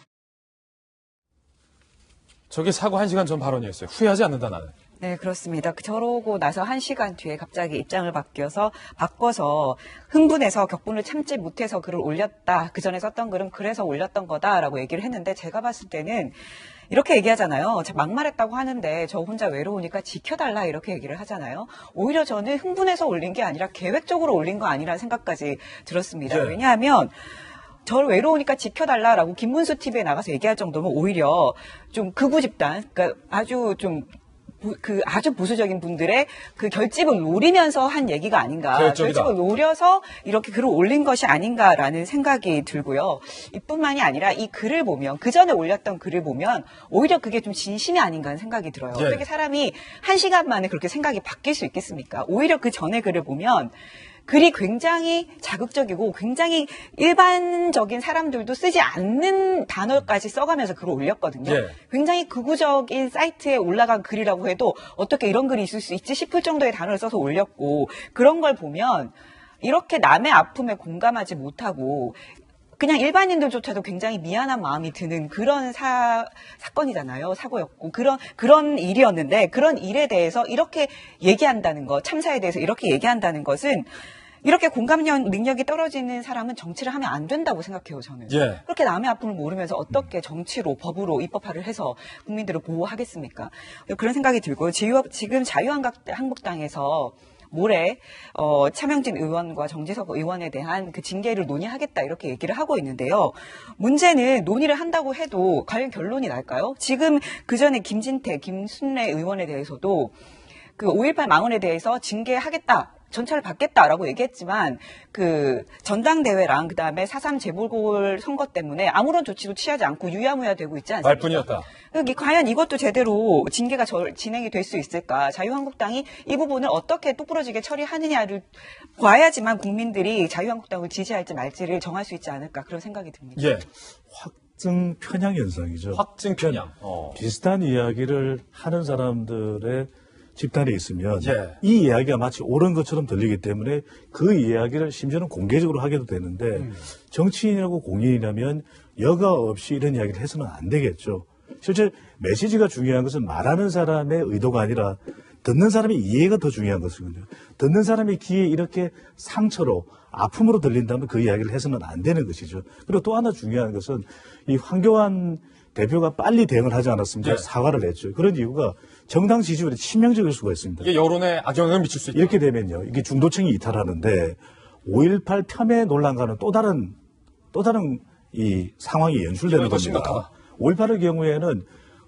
A: 저게 사과 1시간 전 발언이었어요. 후회하지 않는다 나는.
C: 네, 그렇습니다. 저러고 나서 1시간 뒤에 갑자기 입장을 바꿔서 흥분해서 격분을 참지 못해서 글을 올렸다. 그 전에 썼던 글은 그래서 올렸던 거다라고 얘기를 했는데 제가 봤을 때는 이렇게 얘기하잖아요. 막말했다고 하는데 저 혼자 외로우니까 지켜달라 이렇게 얘기를 하잖아요. 오히려 저는 흥분해서 올린 게 아니라 계획적으로 올린 거 아니라는 생각까지 들었습니다. 네. 왜냐하면 저를 외로우니까 지켜달라라고 김문수 TV에 나가서 얘기할 정도면 오히려 좀 극우 집단, 그러니까 아주 보수적인 분들의 그 결집을 노리면서 한 얘기가 아닌가. 결집을 노려서 이렇게 글을 올린 것이 아닌가라는 생각이 들고요. 이뿐만이 아니라 이 글을 보면, 그 전에 올렸던 글을 보면 오히려 그게 좀 진심이 아닌가 하는 생각이 들어요.
A: 예.
C: 어떻게 사람이 1시간 만에 그렇게 생각이 바뀔 수 있겠습니까? 오히려 그 전에 글을 보면 글이 굉장히 자극적이고 굉장히 일반적인 사람들도 쓰지 않는 단어까지 써가면서 글을 올렸거든요. 예. 굉장히 극우적인 사이트에 올라간 글이라고 해도 어떻게 이런 글이 있을 수 있지 싶을 정도의 단어를 써서 올렸고, 그런 걸 보면 이렇게 남의 아픔에 공감하지 못하고 그냥 일반인들조차도 굉장히 미안한 마음이 드는 그런 사건이잖아요. 사고였고 그런 일이었는데, 그런 일에 대해서 이렇게 얘기한다는 것, 참사에 대해서 이렇게 얘기한다는 것은, 이렇게 공감 능력이 떨어지는 사람은 정치를 하면 안 된다고 생각해요, 저는. 예. 그렇게 남의 아픔을 모르면서 어떻게 정치로, 법으로 입법화를 해서 국민들을 보호하겠습니까? 그런 생각이 들고, 지금 자유한국당에서 모레 차명진 의원과 정진석 의원에 대한 그 징계를 논의하겠다 이렇게 얘기를 하고 있는데요. 문제는 논의를 한다고 해도 과연 결론이 날까요? 지금 그 전에 김순례 의원에 대해서도 그 5.18 망언에 대해서 징계하겠다, 전차를 받겠다라고 얘기했지만 그 전당대회랑 그다음에 4.3 재보궐 선거 때문에 아무런 조치도 취하지 않고 유야무야 되고 있지 않습니까?
A: 말뿐이었다.
C: 과연 이것도 제대로 징계가 진행이 될 수 있을까? 자유한국당이 이 부분을 어떻게 똑부러지게 처리하느냐를 봐야지만 국민들이 자유한국당을 지지할지 말지를 정할 수 있지 않을까, 그런 생각이 듭니다.
A: 예.
D: 확증 편향 현상이죠.
A: 확증 편향.
D: 비슷한 이야기를 하는 사람들의 집단에 있으면
A: 예.
D: 이 이야기가 마치 옳은 것처럼 들리기 때문에 그 이야기를 심지어는 공개적으로 하게도 되는데 정치인이라고 공인이라면 여과 없이 이런 이야기를 해서는 안 되겠죠. 실제 메시지가 중요한 것은 말하는 사람의 의도가 아니라 듣는 사람의 이해가 더 중요한 것이거든요. 듣는 사람의 귀에 이렇게 상처로 아픔으로 들린다면 그 이야기를 해서는 안 되는 것이죠. 그리고 또 하나 중요한 것은 이 황교안 대표가 빨리 대응을 하지 않았습니까?
A: 예.
D: 사과를 했죠. 그런 이유가 정당 지지율에 치명적일 수가 있습니다.
A: 이게 여론에 악영향을 미칠 수 있다.
D: 이렇게 되면요. 이게 중도층이 이탈하는데 5.18 폄훼 논란과는 또 다른 이 상황이 연출되는 겁니다.
A: 심각하다.
D: 5.18의 경우에는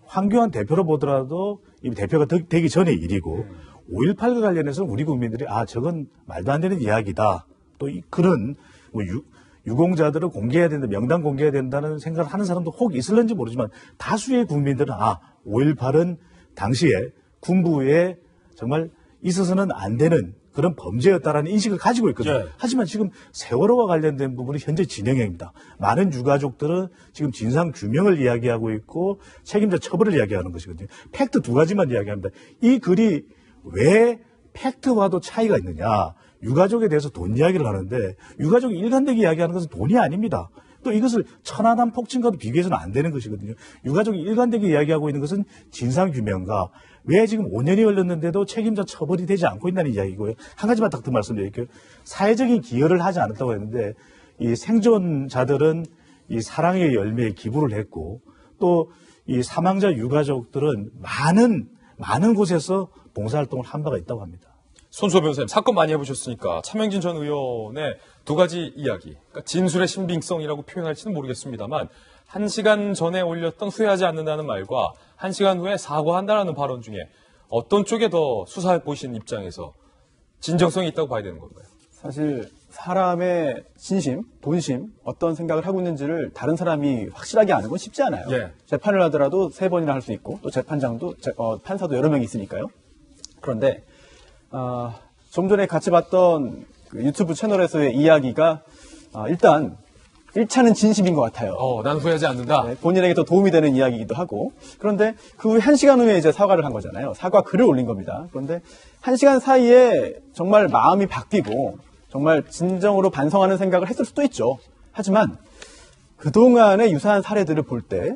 D: 황교안 대표로 보더라도 이미 대표가 되기 전의 일이고 5.18과 관련해서는 우리 국민들이 저건 말도 안 되는 이야기다. 또 그런 뭐 유공자들을 공개해야 된다, 명단 공개해야 된다는 생각을 하는 사람도 혹 있을는지 모르지만 다수의 국민들은 5.18은 당시에 군부에 정말 있어서는 안 되는 그런 범죄였다라는 인식을 가지고 있거든요.
A: 예.
D: 하지만 지금 세월호와 관련된 부분이 현재 진행형입니다. 많은 유가족들은 지금 진상 규명을 이야기하고 있고 책임자 처벌을 이야기하는 것이거든요. 팩트 두 가지만 이야기합니다. 이 글이 왜 팩트와도 차이가 있느냐. 유가족에 대해서 돈 이야기를 하는데 유가족이 일관되게 이야기하는 것은 돈이 아닙니다. 또 이것을 천안함 폭진과도 비교해서는 안 되는 것이거든요. 유가족이 일관되게 이야기하고 있는 것은 진상규명과 왜 지금 5년이 걸렸는데도 책임자 처벌이 되지 않고 있다는 이야기고요. 한 가지만 딱 더 말씀드릴게요. 사회적인 기여를 하지 않았다고 했는데 이 생존자들은 이 사랑의 열매에 기부를 했고 또 이 사망자 유가족들은 많은 곳에서 봉사활동을 한 바가 있다고 합니다.
A: 손수호 변호사님, 사건 많이 해보셨으니까 차명진 전 의원의 두 가지 이야기, 그러니까 진술의 신빙성이라고 표현할지는 모르겠습니다만 1시간 전에 올렸던 후회하지 않는다는 말과 1시간 후에 사과한다라는 발언 중에 어떤 쪽에 더 수사해 보신 입장에서 진정성이 있다고 봐야 되는 건가요?
I: 사실 사람의 진심, 본심, 어떤 생각을 하고 있는지를 다른 사람이 확실하게 아는 건 쉽지 않아요.
A: 예.
I: 재판을 하더라도 3번이나 할 수 있고 또 재판장도 판사도 여러 명이 있으니까요. 그런데 좀 전에 같이 봤던 그 유튜브 채널에서의 이야기가 일단 1차는 진심인 것 같아요.
A: 난 후회하지 않는다.
I: 네, 본인에게 더 도움이 되는 이야기이기도 하고. 그런데 그 후에 1시간 후에 이제 사과를 한 거잖아요. 사과 글을 올린 겁니다. 그런데 1시간 사이에 정말 마음이 바뀌고 정말 진정으로 반성하는 생각을 했을 수도 있죠. 하지만 그동안의 유사한 사례들을 볼 때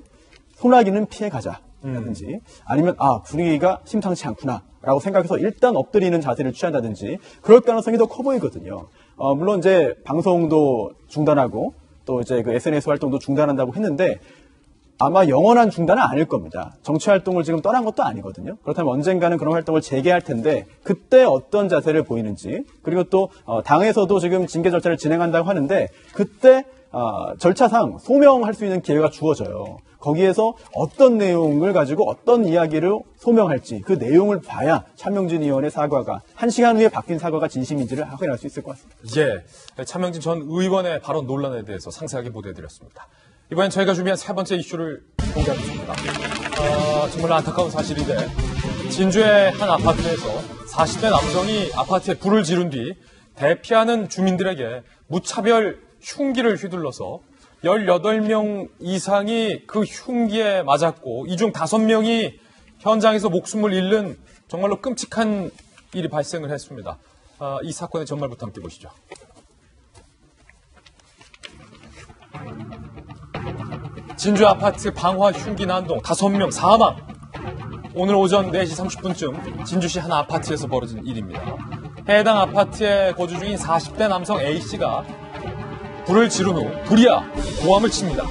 I: 소나기는 피해 가자라든지 아니면 분위기가 심상치 않구나 라고 생각해서 일단 엎드리는 자세를 취한다든지 그럴 가능성이 더 커 보이거든요. 물론 이제 방송도 중단하고 또 이제 그 SNS 활동도 중단한다고 했는데 아마 영원한 중단은 아닐 겁니다. 정치 활동을 지금 떠난 것도 아니거든요. 그렇다면 언젠가는 그런 활동을 재개할 텐데 그때 어떤 자세를 보이는지 그리고 또 당에서도 지금 징계 절차를 진행한다고 하는데 그때 절차상 소명할 수 있는 기회가 주어져요. 거기에서 어떤 내용을 가지고 어떤 이야기를 소명할지 그 내용을 봐야 차명진 의원의 사과가 1시간 후에 바뀐 사과가 진심인지를 확인할 수 있을 것 같습니다.
A: 예, 차명진 전 의원의 발언 논란에 대해서 상세하게 보도해드렸습니다. 이번엔 저희가 준비한 세 번째 이슈를 공개하겠습니다. 정말 안타까운 사실인데 진주의 한 아파트에서 40대 남성이 아파트에 불을 지른 뒤 대피하는 주민들에게 무차별 흉기를 휘둘러서 18명 이상이 그 흉기에 맞았고 이 중 5명이 현장에서 목숨을 잃는 정말로 끔찍한 일이 발생을 했습니다. 이 사건의 전말부터 함께 보시죠. 진주 아파트 방화 흉기 난동 5명 사망. 오늘 오전 4시 30분쯤 진주시 한 아파트에서 벌어진 일입니다. 해당 아파트에 거주 중인 40대 남성 A씨가 불을 지른 후 불이야 고함을 칩니다.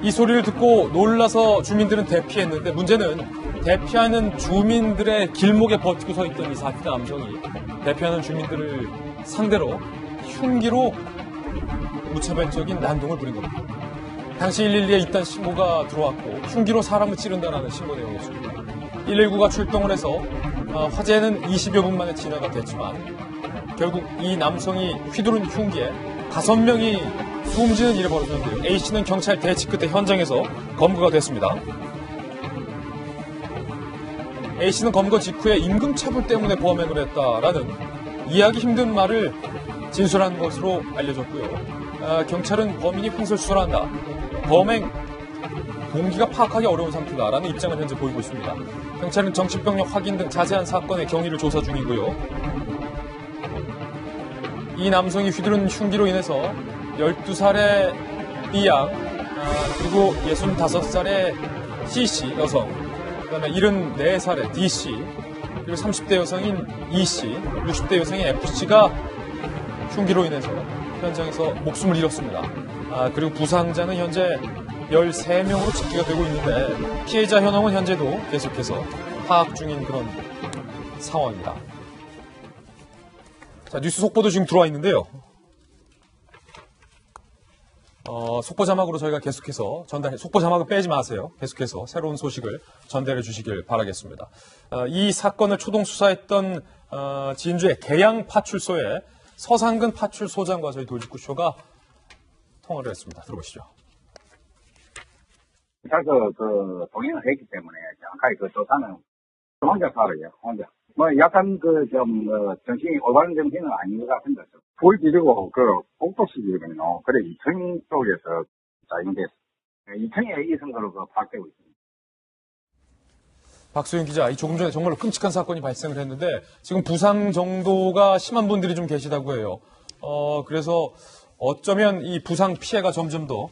A: 이 소리를 듣고 놀라서 주민들은 대피했는데 문제는 대피하는 주민들의 길목에 버티고 서 있던 이 40대 남성이 대피하는 주민들을 상대로 흉기로 무차별적인 난동을 부린 겁니다. 당시 112에 이딴 신고가 들어왔고 흉기로 사람을 찌른다는 신고 내용이었습니다. 119가 출동을 해서 화재는 20여 분 만에 진화가 됐지만 결국 이 남성이 휘두른 흉기에 5명이 숨지는 일이 벌어졌는데요. A씨는 경찰 대치 끝에 현장에서 검거가 됐습니다. A씨는 검거 직후에 임금차별 때문에 범행을 했다라는 이해하기 힘든 말을 진술한 것으로 알려졌고요. 경찰은 범인이 횡설수설한다. 범행 동기가 파악하기 어려운 상태다라는 입장을 현재 보이고 있습니다. 경찰은 정치병력 확인 등 자세한 사건의 경위를 조사 중이고요. 이 남성이 휘두른 흉기로 인해서 12살의 B양, 그리고 65살의 C씨 여성, 그다음에 74살의 D씨, 그리고 30대 여성인 E씨, 60대 여성인 F씨가 흉기로 인해서 현장에서 목숨을 잃었습니다. 그리고 부상자는 현재 13명으로 집계가 되고 있는데 피해자 현황은 현재도 계속해서 파악 중인 그런 상황입니다. 자, 뉴스 속보도 지금 들어와 있는데요. 속보 자막으로 저희가 계속해서 속보 자막은 빼지 마세요. 계속해서 새로운 소식을 전달해 주시길 바라겠습니다. 이 사건을 초동 수사했던 진주의 계양파출소의 서상근 파출소장과 저희 돌직구쇼가 통화를 했습니다. 들어보시죠.
N: 그래서 동행을 했기 때문에 정확하게 조사는 혼자 살아요. 혼자. 약간 정신이 올바른 정신은 아닌 것 같은데. 불 지르고 복도시 지르면요. 그래 2층 쪽에서 작용됐어요. 2층에 이성으로 파악되고 있습니다.
A: 박소영 기자, 조금 전에 정말로 끔찍한 사건이 발생을 했는데 지금 부상 정도가 심한 분들이 좀 계시다고 해요. 그래서 어쩌면 이 부상 피해가 점점 더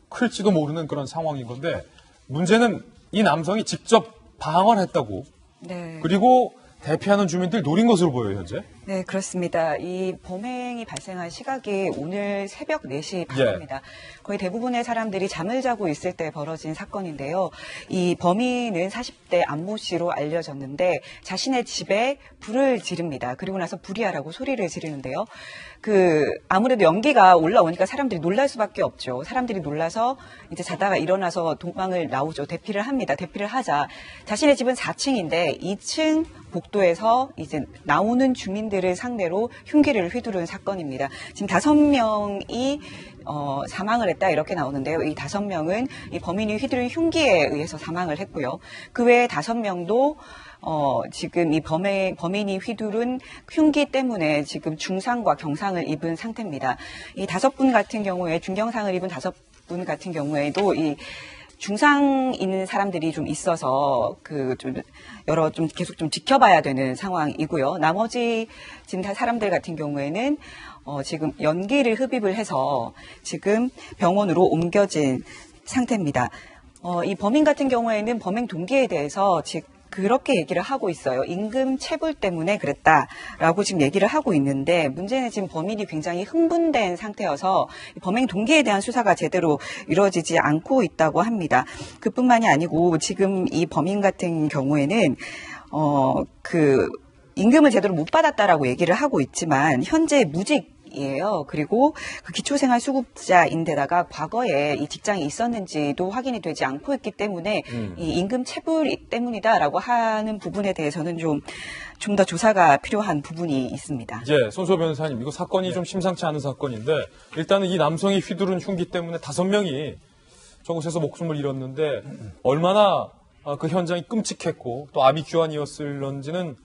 A: 클지도 모르는 그런 상황인 건데 문제는 이 남성이 직접 방어를 했다고.
C: 네.
A: 그리고 대피하는 주민들 노린 것으로 보여요, 현재.
C: 네, 그렇습니다. 이 범행이 발생한 시각이 오늘 새벽 4시 반입니다. 거의 대부분의 사람들이 잠을 자고 있을 때 벌어진 사건인데요. 이 범인은 40대 안모 씨로 알려졌는데 자신의 집에 불을 지릅니다. 그리고 나서 불이야라고 소리를 지르는데요. 아무래도 연기가 올라오니까 사람들이 놀랄 수밖에 없죠. 사람들이 놀라서 이제 자다가 일어나서 도망을 나오죠. 대피를 합니다. 대피를 하자. 자신의 집은 4층인데 2층 복도에서 이제 나오는 주민들을 상대로 흉기를 휘두른 사건입니다. 지금 5명이 사망을 했다 이렇게 나오는데요. 이 5명은 이 범인이 휘두른 흉기에 의해서 사망을 했고요. 그 외에 5명도 지금 이 범인이 휘두른 흉기 때문에 지금 중상과 경상을 입은 상태입니다. 이 5분 같은 경우에 중경상을 입은 5분 같은 경우에도 이 중상 있는 사람들이 좀 있어서 좀 계속 좀 지켜봐야 되는 상황이고요. 나머지 지금 사람들 같은 경우에는 지금 연기를 흡입을 해서 지금 병원으로 옮겨진 상태입니다. 이 범인 같은 경우에는 범행 동기에 대해서 그렇게 얘기를 하고 있어요. 임금 체불 때문에 그랬다라고 지금 얘기를 하고 있는데 문제는 지금 범인이 굉장히 흥분된 상태여서 범행 동기에 대한 수사가 제대로 이루어지지 않고 있다고 합니다. 그뿐만이 아니고 지금 이 범인 같은 경우에는 임금을 제대로 못 받았다라고 얘기를 하고 있지만 현재 무직이에요. 그리고 기초생활수급자인데다가 과거에 이 직장이 있었는지도 확인이 되지 않고 있기 때문에 이 임금 체불 때문이다라고 하는 부분에 대해서는 좀 더 조사가 필요한 부분이 있습니다.
A: 손수호 변호사님, 이거 사건이 좀 심상치 않은 사건인데 일단은 이 남성이 휘두른 흉기 때문에 5명이 저곳에서 목숨을 잃었는데 얼마나 그 현장이 끔찍했고 또 아비규환이었을런지는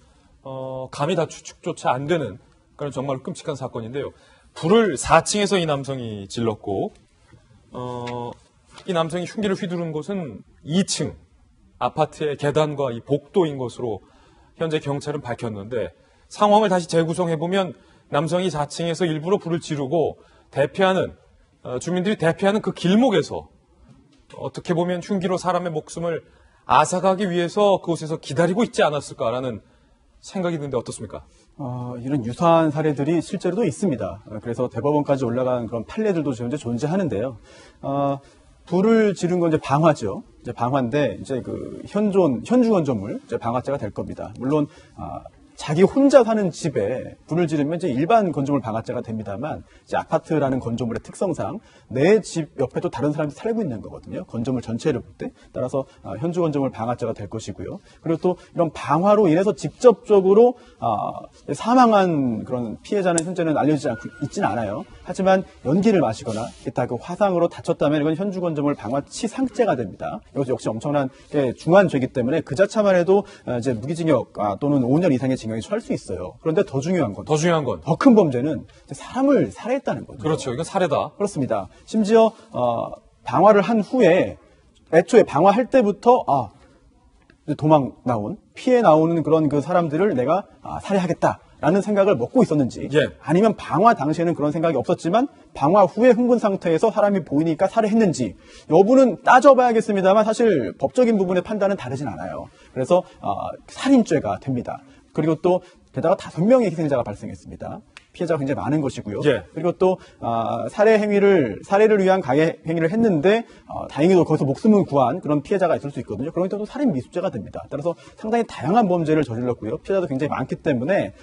A: 감히 다 추측조차 안 되는 그런 정말 끔찍한 사건인데요. 불을 4층에서 이 남성이 질렀고 이 남성이 흉기를 휘두른 곳은 2층 아파트의 계단과 이 복도인 것으로 현재 경찰은 밝혔는데 상황을 다시 재구성해보면 남성이 4층에서 일부러 불을 지르고 주민들이 대피하는 그 길목에서 어떻게 보면 흉기로 사람의 목숨을 앗아가기 위해서 그곳에서 기다리고 있지 않았을까라는 생각이 드는데 어떻습니까?
I: 이런 유사한 사례들이 실제로도 있습니다. 그래서 대법원까지 올라간 그런 판례들도 현재 존재하는데요. 불을 지른 건 이제 방화죠. 이제 방화인데 이제 현주 건조물 이제 방화죄가 될 겁니다. 물론 자기 혼자 사는 집에 불을 지르면 이제 일반 건조물 방화죄가 됩니다만 이제 아파트라는 건조물의 특성상 내 집 옆에 또 다른 사람이 살고 있는 거거든요. 건조물 전체를 볼 때. 따라서 현주 건조물 방화죄가 될 것이고요. 그리고 또 이런 방화로 인해서 직접적으로 사망한 그런 피해자는 현재는 알려지지 않고 있지는 않아요. 하지만 연기를 마시거나 기타 화상으로 다쳤다면 이건 현주 건조물 방화치상죄가 됩니다. 이것도 역시 엄청난 중한 죄이기 때문에 그 자체만 해도 이제 무기징역 또는 5년 이상의 징역이 처할 수 있어요. 그런데 더 중요한 건 더 큰 범죄는 사람을 살해했다는 거죠.
A: 그렇죠. 이건 살해다.
I: 그렇습니다. 심지어 방화를 한 후에 애초에 방화할 때부터 도망 나온, 피해 나오는 그런 그 사람들을 내가 살해하겠다라는 생각을 먹고 있었는지, 아니면 방화 당시에는 그런 생각이 없었지만 방화 후에 흥분 상태에서 사람이 보이니까 살해했는지 여부는 따져봐야겠습니다만 사실 법적인 부분의 판단은 다르진 않아요. 그래서 살인죄가 됩니다. 그리고 또 게다가 5명의 희생자가 발생했습니다. 피해자가 굉장히 많은 것이고요. 그리고 또 살해를 위한 가해 행위를 했는데 다행히도 거기서 목숨을 구한 그런 피해자가 있을 수 있거든요. 그러니까 또 살인 미수죄가 됩니다. 따라서 상당히 다양한 범죄를 저질렀고요. 피해자도 굉장히 많기 때문에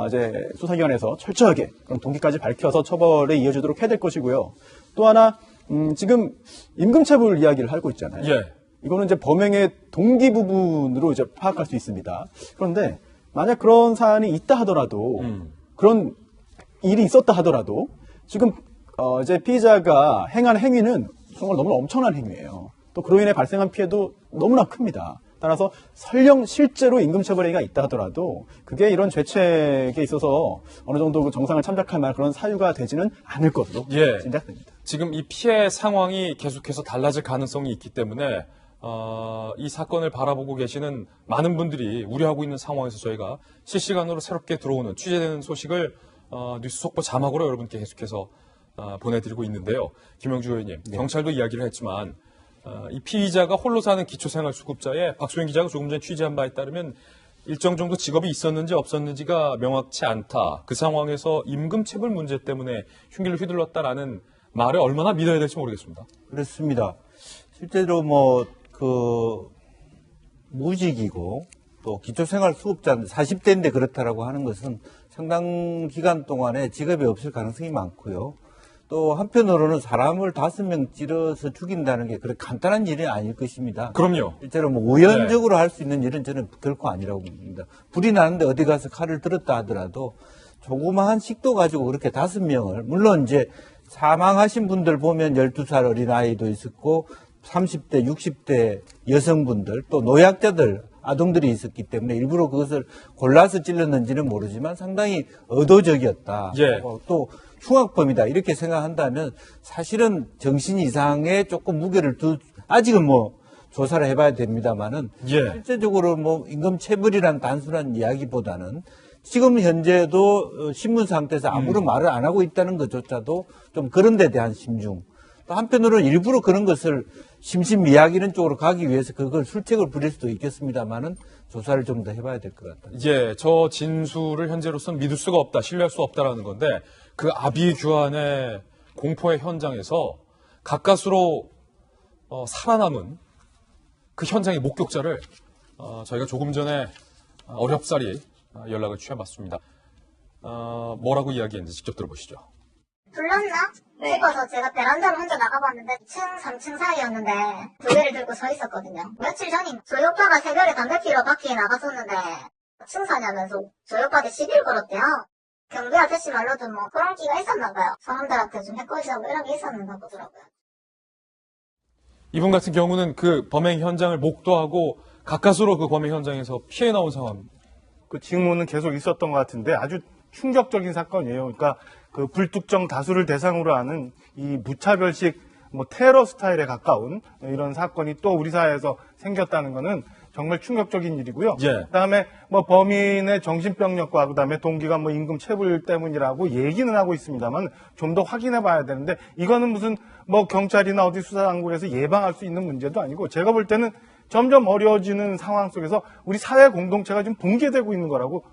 I: 이제 수사기관에서 철저하게 그런 동기까지 밝혀서 처벌에 이어지도록 해야 될 것이고요. 또 하나 지금 임금체불 이야기를 하고 있잖아요. 이거는 이제 범행의 동기 부분으로 이제 파악할 수 있습니다. 그런데 만약 그런 사안이 있다 하더라도 그런 일이 있었다 하더라도 지금 이제 피의자가 행한 행위는 정말 너무나 엄청난 행위예요. 또 그로 인해 발생한 피해도 너무나 큽니다. 따라서 설령 실제로 임금처벌 행위가 있다 하더라도 그게 이런 죄책에 있어서 어느 정도 그 정상을 참작할 만한 그런 사유가 되지는 않을 것으로 짐작됩니다.
A: 지금 이 피해 상황이 계속해서 달라질 가능성이 있기 때문에 이 사건을 바라보고 계시는 많은 분들이 우려하고 있는 상황에서 저희가 실시간으로 새롭게 들어오는 취재되는 소식을 뉴스 속보 자막으로 여러분께 계속해서 보내드리고 있는데요. 김영주 의원님, 경찰도 이야기를 했지만 이 피의자가 홀로 사는 기초생활수급자에 박소영 기자가 조금 전에 취재한 바에 따르면 일정 정도 직업이 있었는지 없었는지가 명확치 않다. 그 상황에서 임금체불 문제 때문에 흉기를 휘둘렀다라는 말을 얼마나 믿어야 될지 모르겠습니다.
E: 그렇습니다. 실제로 무직이고 또 기초생활수급자인데 40대인데 그렇다라고 하는 것은 상당 기간 동안에 직업이 없을 가능성이 많고요. 또 한편으로는 사람을 5명 찔러서 죽인다는 게 그렇게 간단한 일이 아닐 것입니다.
A: 그럼요.
E: 실제로 우연적으로 할 수 있는 일은 저는 결코 아니라고 봅니다. 불이 나는데 어디 가서 칼을 들었다 하더라도 조그마한 식도 가지고 그렇게 5명을, 물론 이제 사망하신 분들 보면 12살 어린아이도 있었고 30대, 60대 여성분들, 또 노약자들, 아동들이 있었기 때문에 일부러 그것을 골라서 찔렀는지는 모르지만 상당히 의도적이었다. 또 흉악범이다. 이렇게 생각한다면 사실은 정신 이상의 조금 무게를 아직은 조사를 해봐야 됩니다만은 실제적으로 임금체불이란 단순한 이야기보다는 지금 현재도 신문 상태에서 아무런 말을 안 하고 있다는 것조차도 좀 그런 데 대한 심중. 또 한편으로는 일부러 그런 것을 심신미약이는 쪽으로 가기 위해서 그걸 술책을 부릴 수도 있겠습니다만은 조사를 좀 더 해봐야 될 것 같다.
A: 저 진술을 현재로서는 믿을 수가 없다, 신뢰할 수 없다라는 건데 그 아비규환의 공포의 현장에서 가까스로 살아남은 그 현장의 목격자를 저희가 조금 전에 어렵사리 연락을 취해봤습니다. 뭐라고 이야기했는지 직접 들어보시죠.
O: 불렀나? 싶어서 제가 베란다로 혼자 나가봤는데 2층, 3층 사이였는데 두 개를 들고 서 있었거든요. 며칠 전에 저희 오빠가 새벽에 담배 피러 밖에 나갔었는데 층 사냐면서 저희 오빠한테 시비를 걸었대요. 경비 아저씨 말로도 그런 끼가 있었나 봐요. 사람들한테 좀 해코지하고 이런 게 있었나 보더라고요.
A: 이분 같은 경우는 그 범행 현장을 목도하고 가까스로 그 범행 현장에서 피해 나온 상황.
B: 그 징후는 계속 있었던 것 같은데 아주 충격적인 사건이에요. 그러니까 그 불특정 다수를 대상으로 하는 이 무차별식 테러 스타일에 가까운 이런 사건이 또 우리 사회에서 생겼다는 거는 정말 충격적인 일이고요. 그다음에 범인의 정신병력과 그다음에 동기가 임금체불 때문이라고 얘기는 하고 있습니다만 좀 더 확인해 봐야 되는데 이거는 무슨 경찰이나 어디 수사당국에서 예방할 수 있는 문제도 아니고 제가 볼 때는 점점 어려워지는 상황 속에서 우리 사회 공동체가 좀 붕괴되고 있는 거라고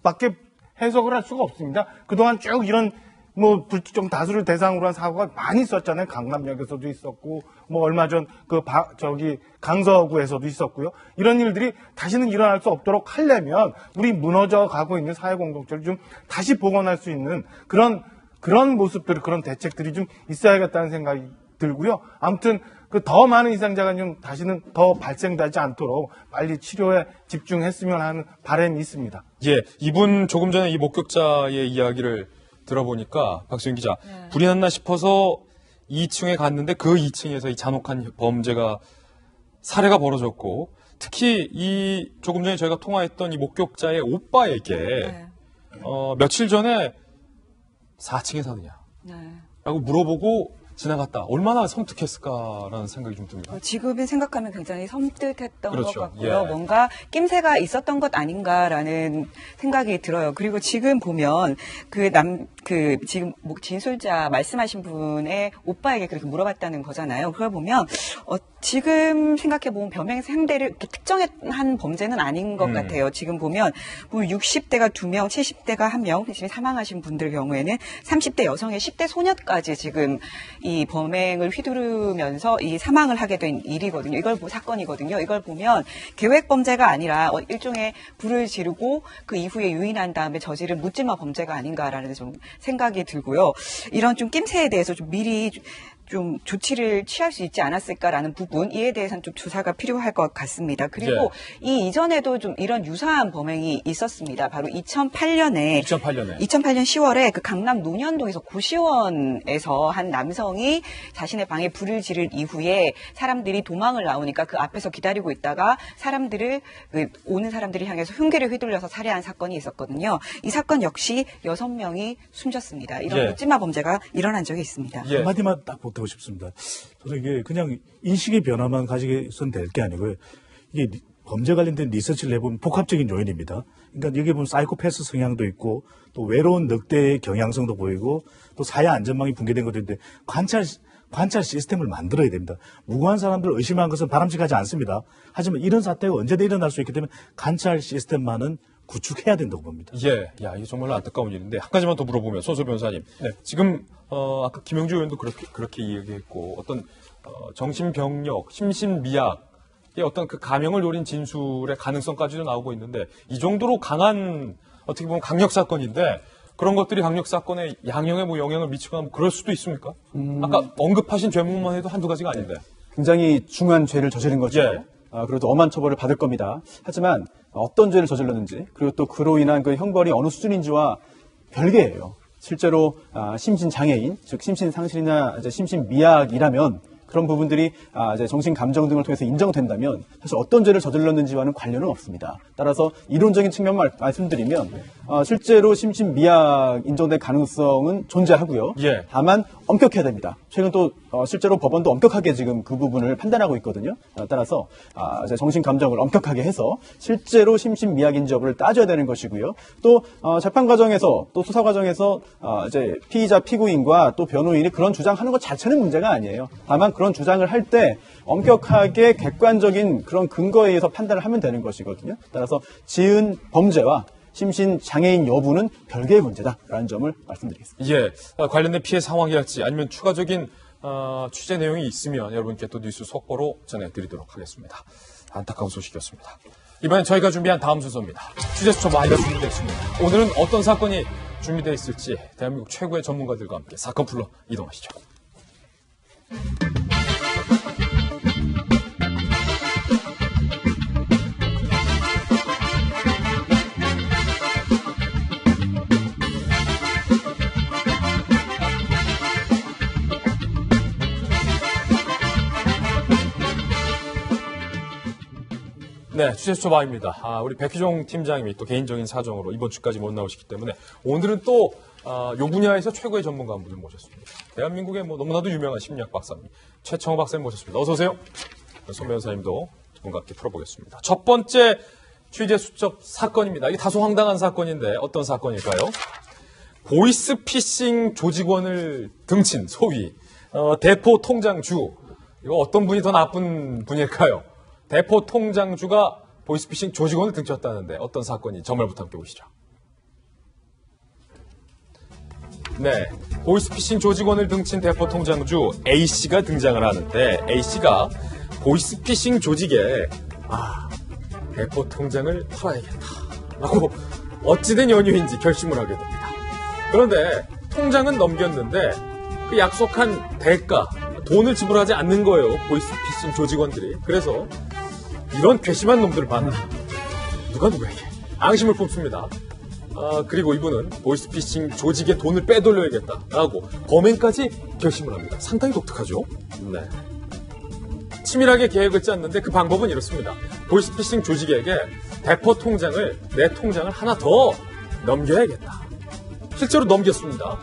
B: 밖에 해석을 할 수가 없습니다. 그동안 쭉 이런 불특정 다수를 대상으로 한 사고가 많이 있었잖아요. 강남역에서도 있었고 얼마 전 강서구에서도 있었고요. 이런 일들이 다시는 일어날 수 없도록 하려면 우리 무너져 가고 있는 사회 공동체를 좀 다시 복원할 수 있는 그런 모습들, 그런 대책들이 좀 있어야겠다는 생각이 들고요. 아무튼 더 많은 희생자가 좀 다시는 더 발생되지 않도록 빨리 치료에 집중했으면 하는 바람이 있습니다.
A: 이분 조금 전에 이 목격자의 이야기를 들어보니까 박수영 기자, 불이 났나 싶어서 2층에 갔는데 그 2층에서 이 잔혹한 범죄가 살해가 벌어졌고 특히 이 조금 전에 저희가 통화했던 이 목격자의 오빠에게 며칠 전에 4층에 사느냐 라고 물어보고 지나갔다. 얼마나 섬뜩했을까라는 생각이 좀 듭니다.
C: 지금에 생각하면 굉장히 섬뜩했던
A: 그렇죠.
C: 것 같고요.
A: 예.
C: 뭔가 낌새가 있었던 것 아닌가라는 생각이 들어요. 그리고 지금 보면 지금 진술자 말씀하신 분의 오빠에게 그렇게 물어봤다는 거잖아요. 그걸 보면 지금 생각해보면 병행 상대를 이렇게 특정한 범죄는 아닌 것 같아요. 지금 보면 60대가 2명, 70대가 1명, 지금 사망하신 분들 경우에는 30대 여성의 10대 소녀까지 지금 이 범행을 휘두르면서 이 사망을 하게 된 일이거든요. 사건이거든요. 이걸 보면 계획 범죄가 아니라 일종의 불을 지르고 그 이후에 유인한 다음에 저지른 묻지마 범죄가 아닌가라는 좀 생각이 들고요. 이런 좀 낌새에 대해서 좀 미리 좀 조치를 취할 수 있지 않았을까라는 부분, 이에 대해서는 좀 조사가 필요할 것 같습니다. 그리고 이 이전에도 좀 이런 유사한 범행이 있었습니다. 바로 2008년 10월에 그 강남 논현동에서 고시원에서 한 남성이 자신의 방에 불을 지른 이후에 사람들이 도망을 나오니까 그 앞에서 기다리고 있다가 오는 사람들을 향해서 흉기를 휘둘려서 살해한 사건이 있었거든요. 이 사건 역시 6명이 숨졌습니다. 이런 묻지마 범죄가 일어난 적이 있습니다.
D: 한마디만 딱 보태고 싶습니다. 저는 이게 그냥 인식의 변화만 가지고선 될 게 아니고요. 이게 범죄 관련된 리서치를 해보면 복합적인 요인입니다. 그러니까 여기 보면 사이코패스 성향도 있고 또 외로운 늑대의 경향성도 보이고 또 사회 안전망이 붕괴된 것도 있는데 관찰 시스템을 만들어야 됩니다. 무고한 사람들을 의심한 것은 바람직하지 않습니다. 하지만 이런 사태가 언제든 일어날 수 있기 때문에 관찰 시스템만은 구축해야 된다고 봅니다.
A: 이게 정말로 안타까운 일인데 한 가지만 더 물어보면 손소 변호사님, 지금 아까 김영주 의원도 그렇게 이야기했고 어떤 정신병력, 심신미약의 어떤 그 가명을 노린 진술의 가능성까지도 나오고 있는데 이 정도로 강한 어떻게 보면 강력 사건인데 그런 것들이 강력 사건에 양형에 영향을 미치거나 그럴 수도 있습니까? 아까 언급하신 죄목만 해도 한두 가지가 아닌데.
I: 굉장히 중한 죄를 저지른 거죠. 그래도 엄한 처벌을 받을 겁니다. 하지만 어떤 죄를 저질렀는지 그리고 또 그로 인한 그 형벌이 어느 수준인지와 별개예요. 실제로 심신장애인, 즉 심신상실이나 심신미약이라면 그런 부분들이 이제 정신 감정 등을 통해서 인정된다면 사실 어떤 죄를 저질렀는지와는 관련은 없습니다. 따라서 이론적인 측면만 말씀드리면 실제로 심신미약 인정될 가능성은 존재하고요. 다만 엄격해야 됩니다. 최근 또 실제로 법원도 엄격하게 지금 그 부분을 판단하고 있거든요. 따라서 이제 정신 감정을 엄격하게 해서 실제로 심신미약인지 여부를 따져야 되는 것이고요. 또 재판 과정에서 또 수사 과정에서 이제 피의자 피고인과 또 변호인이 그런 주장하는 것 자체는 문제가 아니에요. 다만 그런 주장을 할 때 엄격하게 객관적인 그런 근거에 의해서 판단을 하면 되는 것이거든요. 따라서 지은 범죄와 심신장애인 여부는 별개의 문제다라는 점을 말씀드리겠습니다.
A: 관련된 피해 상황이랄지 아니면 추가적인 취재 내용이 있으면 여러분께 또 뉴스 속보로 전해드리도록 하겠습니다. 안타까운 소식이었습니다. 이번엔 저희가 준비한 다음 순서입니다. 취재 수첩 많이 준비되어 있습니다. 오늘은 어떤 사건이 준비되어 있을지 대한민국 최고의 전문가들과 함께 사건 풀러 이동하시죠. 취재 수첩아입니다. 우리 백희종 팀장님이 또 개인적인 사정으로 이번 주까지 못 나오시기 때문에 오늘은 또 요 분야에서 최고의 전문가 한 분을 모셨습니다. 대한민국의 너무나도 유명한 심리학 박사님 최청호 박사님 모셨습니다. 어서 오세요. 손 변호사님도 전문가 함께 풀어보겠습니다. 첫 번째 취재 수첩 사건입니다. 이게 다소 황당한 사건인데 어떤 사건일까요? 보이스피싱 조직원을 등친 소위 대포 통장주. 이거 어떤 분이 더 나쁜 분일까요? 대포 통장주가 보이스피싱 조직원을 등쳤다는데 어떤 사건이 전말부터 함께 보시죠. 보이스피싱 조직원을 등친 대포 통장주 A씨가 등장을 하는데 A씨가 보이스피싱 조직에 대포 통장을 팔아야겠다라고 어찌된 연유인지 결심을 하게 됩니다. 그런데 통장은 넘겼는데 그 약속한 대가, 돈을 지불하지 않는 거예요. 보이스피싱 조직원들이. 그래서 이런 괘씸한 놈들을 봤나? 누가 누구에게 앙심을 품습니다. 그리고 이분은 보이스피싱 조직의 돈을 빼돌려야겠다라고 범행까지 결심을 합니다. 상당히 독특하죠? 치밀하게 계획을 짰는데 그 방법은 이렇습니다. 보이스피싱 조직에게 대포 통장을, 내 통장을 하나 더 넘겨야겠다. 실제로 넘겼습니다.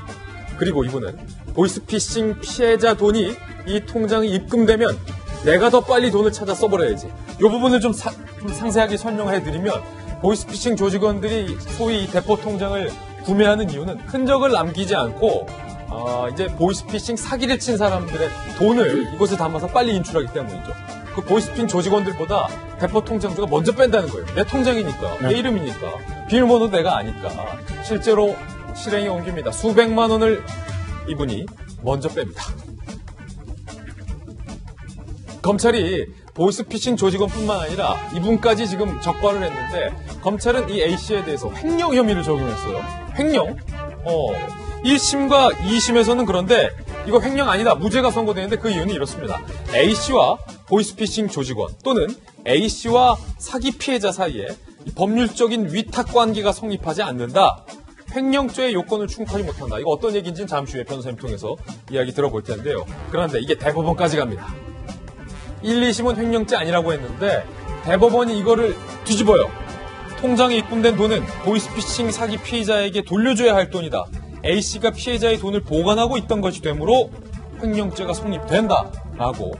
A: 그리고 이분은 보이스피싱 피해자 돈이 이 통장에 입금되면 내가 더 빨리 돈을 찾아 써버려야지. 이 부분을 좀 상세하게 설명해드리면 보이스피싱 조직원들이 소위 이 대포 통장을 구매하는 이유는 흔적을 남기지 않고 이제 보이스피싱 사기를 친 사람들의 돈을 이곳에 담아서 빨리 인출하기 때문이죠. 그 보이스피싱 조직원들보다 대포 통장주가 먼저 뺀다는 거예요. 내 통장이니까, 내 이름이니까, 비밀번호도 내가 아니까. 실제로 실행에 옮깁니다. 수백만 원을 이분이 먼저 뺍니다. 검찰이 보이스피싱 조직원뿐만 아니라 이분까지 지금 적발을 했는데 검찰은 이 A씨에 대해서 횡령 혐의를 적용했어요. 횡령? 1심과 2심에서는 그런데 이거 횡령 아니다. 무죄가 선고되는데 그 이유는 이렇습니다. A씨와 보이스피싱 조직원 또는 A씨와 사기 피해자 사이에 법률적인 위탁 관계가 성립하지 않는다. 횡령죄의 요건을 충족하지 못한다. 이거 어떤 얘기인지는 잠시 후에 변호사님 통해서 이야기 들어볼 텐데요. 그런데 이게 대법원까지 갑니다. 1, 2심은 횡령죄 아니라고 했는데 대법원이 이거를 뒤집어요. 통장에 입금된 돈은 보이스피싱 사기 피해자에게 돌려줘야 할 돈이다. A씨가 피해자의 돈을 보관하고 있던 것이 되므로 횡령죄가 성립된다라고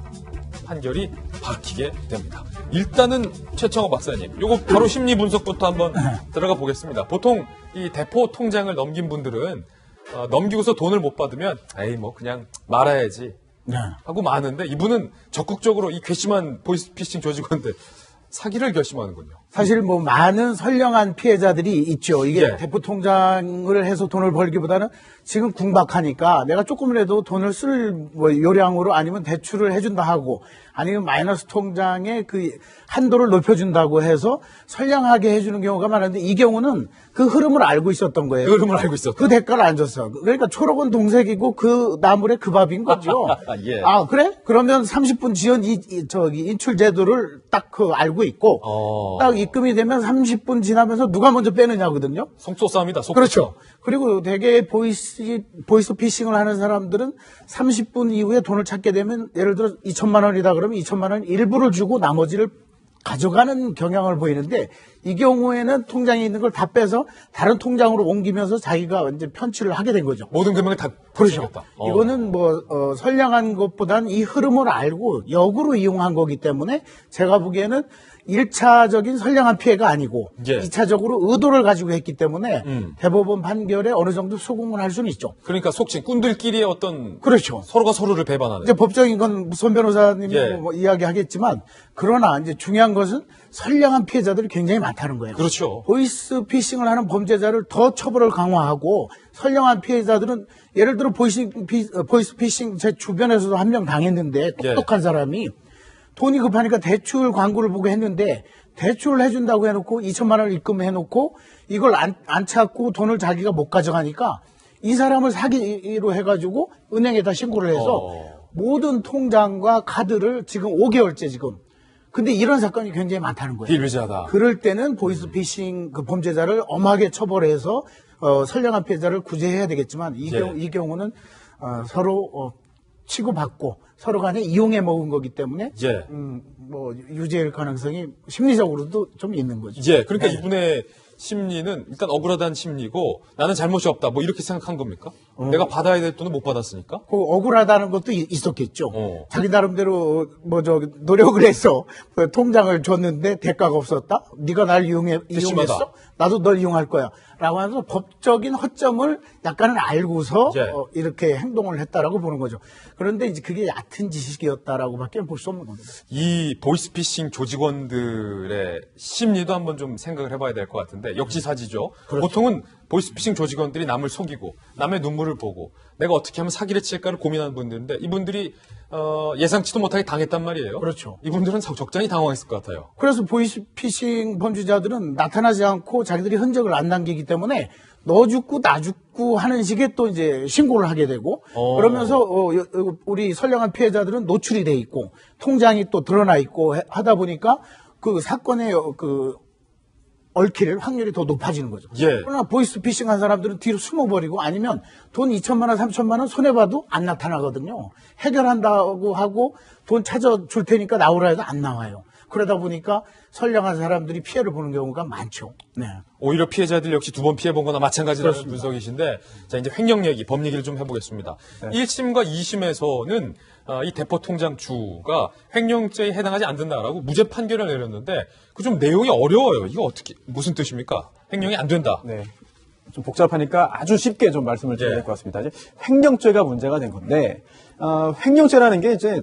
A: 판결이 바뀌게 됩니다. 일단은 최청호 박사님, 요거 바로 심리 분석부터 한번 들어가 보겠습니다. 보통 이 대포 통장을 넘긴 분들은 넘기고서 돈을 못 받으면 에이 뭐 그냥 말아야지 하고 마는데 이분은 적극적으로 이 괘씸한 보이스피싱 조직원들 사기를 결심하는군요.
P: 사실 뭐 많은 선량한 피해자들이 있죠. 이게 대포 통장을 해서 돈을 벌기보다는 지금 궁박하니까 내가 조금이라도 돈을 쓸 뭐 요량으로 아니면 대출을 해준다 하고 아니면 마이너스 통장의 그 한도를 높여준다고 해서 선량하게 해주는 경우가 많은데 이 경우는 그 흐름을 알고 있었던 거예요.
A: 그 흐름을 알고 있었다.
P: 그 대가를 안 줬어. 그러니까 초록은 동색이고 그 나물에 그 밥인 거죠.
A: 예.
P: 아 그래? 그러면 30분 지연 인출 제도를 딱 그 알고 있고 딱 입금이 되면 30분 지나면서 누가 먼저 빼느냐거든요.
A: 속도 싸움이다. 속도
P: 그렇죠. 그리고 되게 보이스 피싱을 하는 사람들은 30분 이후에 돈을 찾게 되면 예를 들어 2천만 원이다 그러면 2천만 원 일부를 주고 나머지를 가져가는 경향을 보이는데 이 경우에는 통장에 있는 걸 다 빼서 다른 통장으로 옮기면서 자기가 이제 편취를 하게 된 거죠.
A: 모든 금액을 다
P: 그렇죠. 이거는 뭐 선량한 것보다는 이 흐름을 알고 역으로 이용한 거기 때문에 제가 보기에는 1차적인 선량한 피해가 아니고 2차적으로 의도를 가지고 했기 때문에 대법원 판결에 어느 정도 수긍을 할 수는 있죠.
A: 그러니까 속칭 꾼들끼리의 어떤
P: 그렇죠.
A: 서로가 서로를 배반하는.
P: 이제 법적인 건 손 변호사님이 뭐 이야기하겠지만 그러나 이제 중요한 것은 선량한 피해자들이 굉장히 많다는 거예요.
A: 그렇죠.
P: 보이스 피싱을 하는 범죄자를 더 처벌을 강화하고 선량한 피해자들은 예를 들어 보이스 피싱 제 주변에서도 한 명 당했는데 똑똑한 사람이 돈이 급하니까 대출 광고를 보고 했는데 대출을 해준다고 해놓고 2천만 원을 입금해놓고 이걸 안 찾고 돈을 자기가 못 가져가니까 이 사람을 사기로 해가지고 은행에다 신고를 해서 모든 통장과 카드를 지금 5개월째 지금. 근데 이런 사건이 굉장히 많다는 거예요.
A: 비일비재하다.
P: 그럴 때는 보이스피싱 그 범죄자를 엄하게 처벌해서 선량한 피해자를 구제해야 되겠지만 이 경우는 서로 치고받고 서로 간에 이용해 먹은 거기 때문에 뭐 유죄일 가능성이 심리적으로도 좀 있는 거죠.
A: 그러니까 이분의 심리는 일단 억울하다는 심리고 나는 잘못이 없다 뭐 이렇게 생각한 겁니까? 내가 받아야 될 돈을 못 받았으니까?
P: 그 억울하다는 것도 있었겠죠. 자기 나름대로 뭐 노력을 해서 통장을 줬는데 대가가 없었다. 네가 날 이용했어? 나도 널 이용할 거야. 라고 하면서 법적인 허점을 약간은 알고서 이렇게 행동을 했다라고 보는 거죠. 그런데 이제 그게 얕은 지식이었다라고밖에 볼 수 없는 겁니다.
A: 이 보이스피싱 조직원들의 심리도 한번 좀 생각을 해봐야 될 것 같은데 역지사지죠. 그렇죠. 보통은 보이스피싱 조직원들이 남을 속이고 남의 눈물을 보고 내가 어떻게 하면 사기를 칠까를 고민하는 분들인데 이분들이 예상치도 못하게 당했단 말이에요.
P: 그렇죠.
A: 이분들은 적잖이 당황했을 것 같아요.
P: 그래서 보이스피싱 범죄자들은 나타나지 않고 자기들이 흔적을 안 남기기 때문에 너 죽고 나 죽고 하는 식의 또 이제 신고를 하게 되고 그러면서 우리 선량한 피해자들은 노출이 돼 있고 통장이 또 드러나 있고 하다 보니까 그 사건의 그 얽힐 확률이 더 높아지는 거죠. 그러나 보이스피싱 한 사람들은 뒤로 숨어버리고 아니면 돈 2천만 원, 3천만 원 손해봐도 안 나타나거든요. 해결한다고 하고 돈 찾아줄 테니까 나오라 해도 안 나와요. 그러다 보니까 선량한 사람들이 피해를 보는 경우가 많죠. 네.
A: 오히려 피해자들 역시 두 번 피해본 거나 마찬가지라는
P: 그렇습니다.
A: 분석이신데, 자, 이제 횡령 얘기, 법 얘기를 좀 해보겠습니다. 1심과 2심에서는 이 대포 통장 주가 횡령죄에 해당하지 않는다라고 무죄 판결을 내렸는데, 그 좀 내용이 어려워요. 이거 어떻게, 무슨 뜻입니까? 횡령이 안 된다.
I: 네. 좀 복잡하니까 아주 쉽게 좀 말씀을 드려야 될 것 같습니다. 이제 횡령죄가 문제가 된 건데, 횡령죄라는 게 이제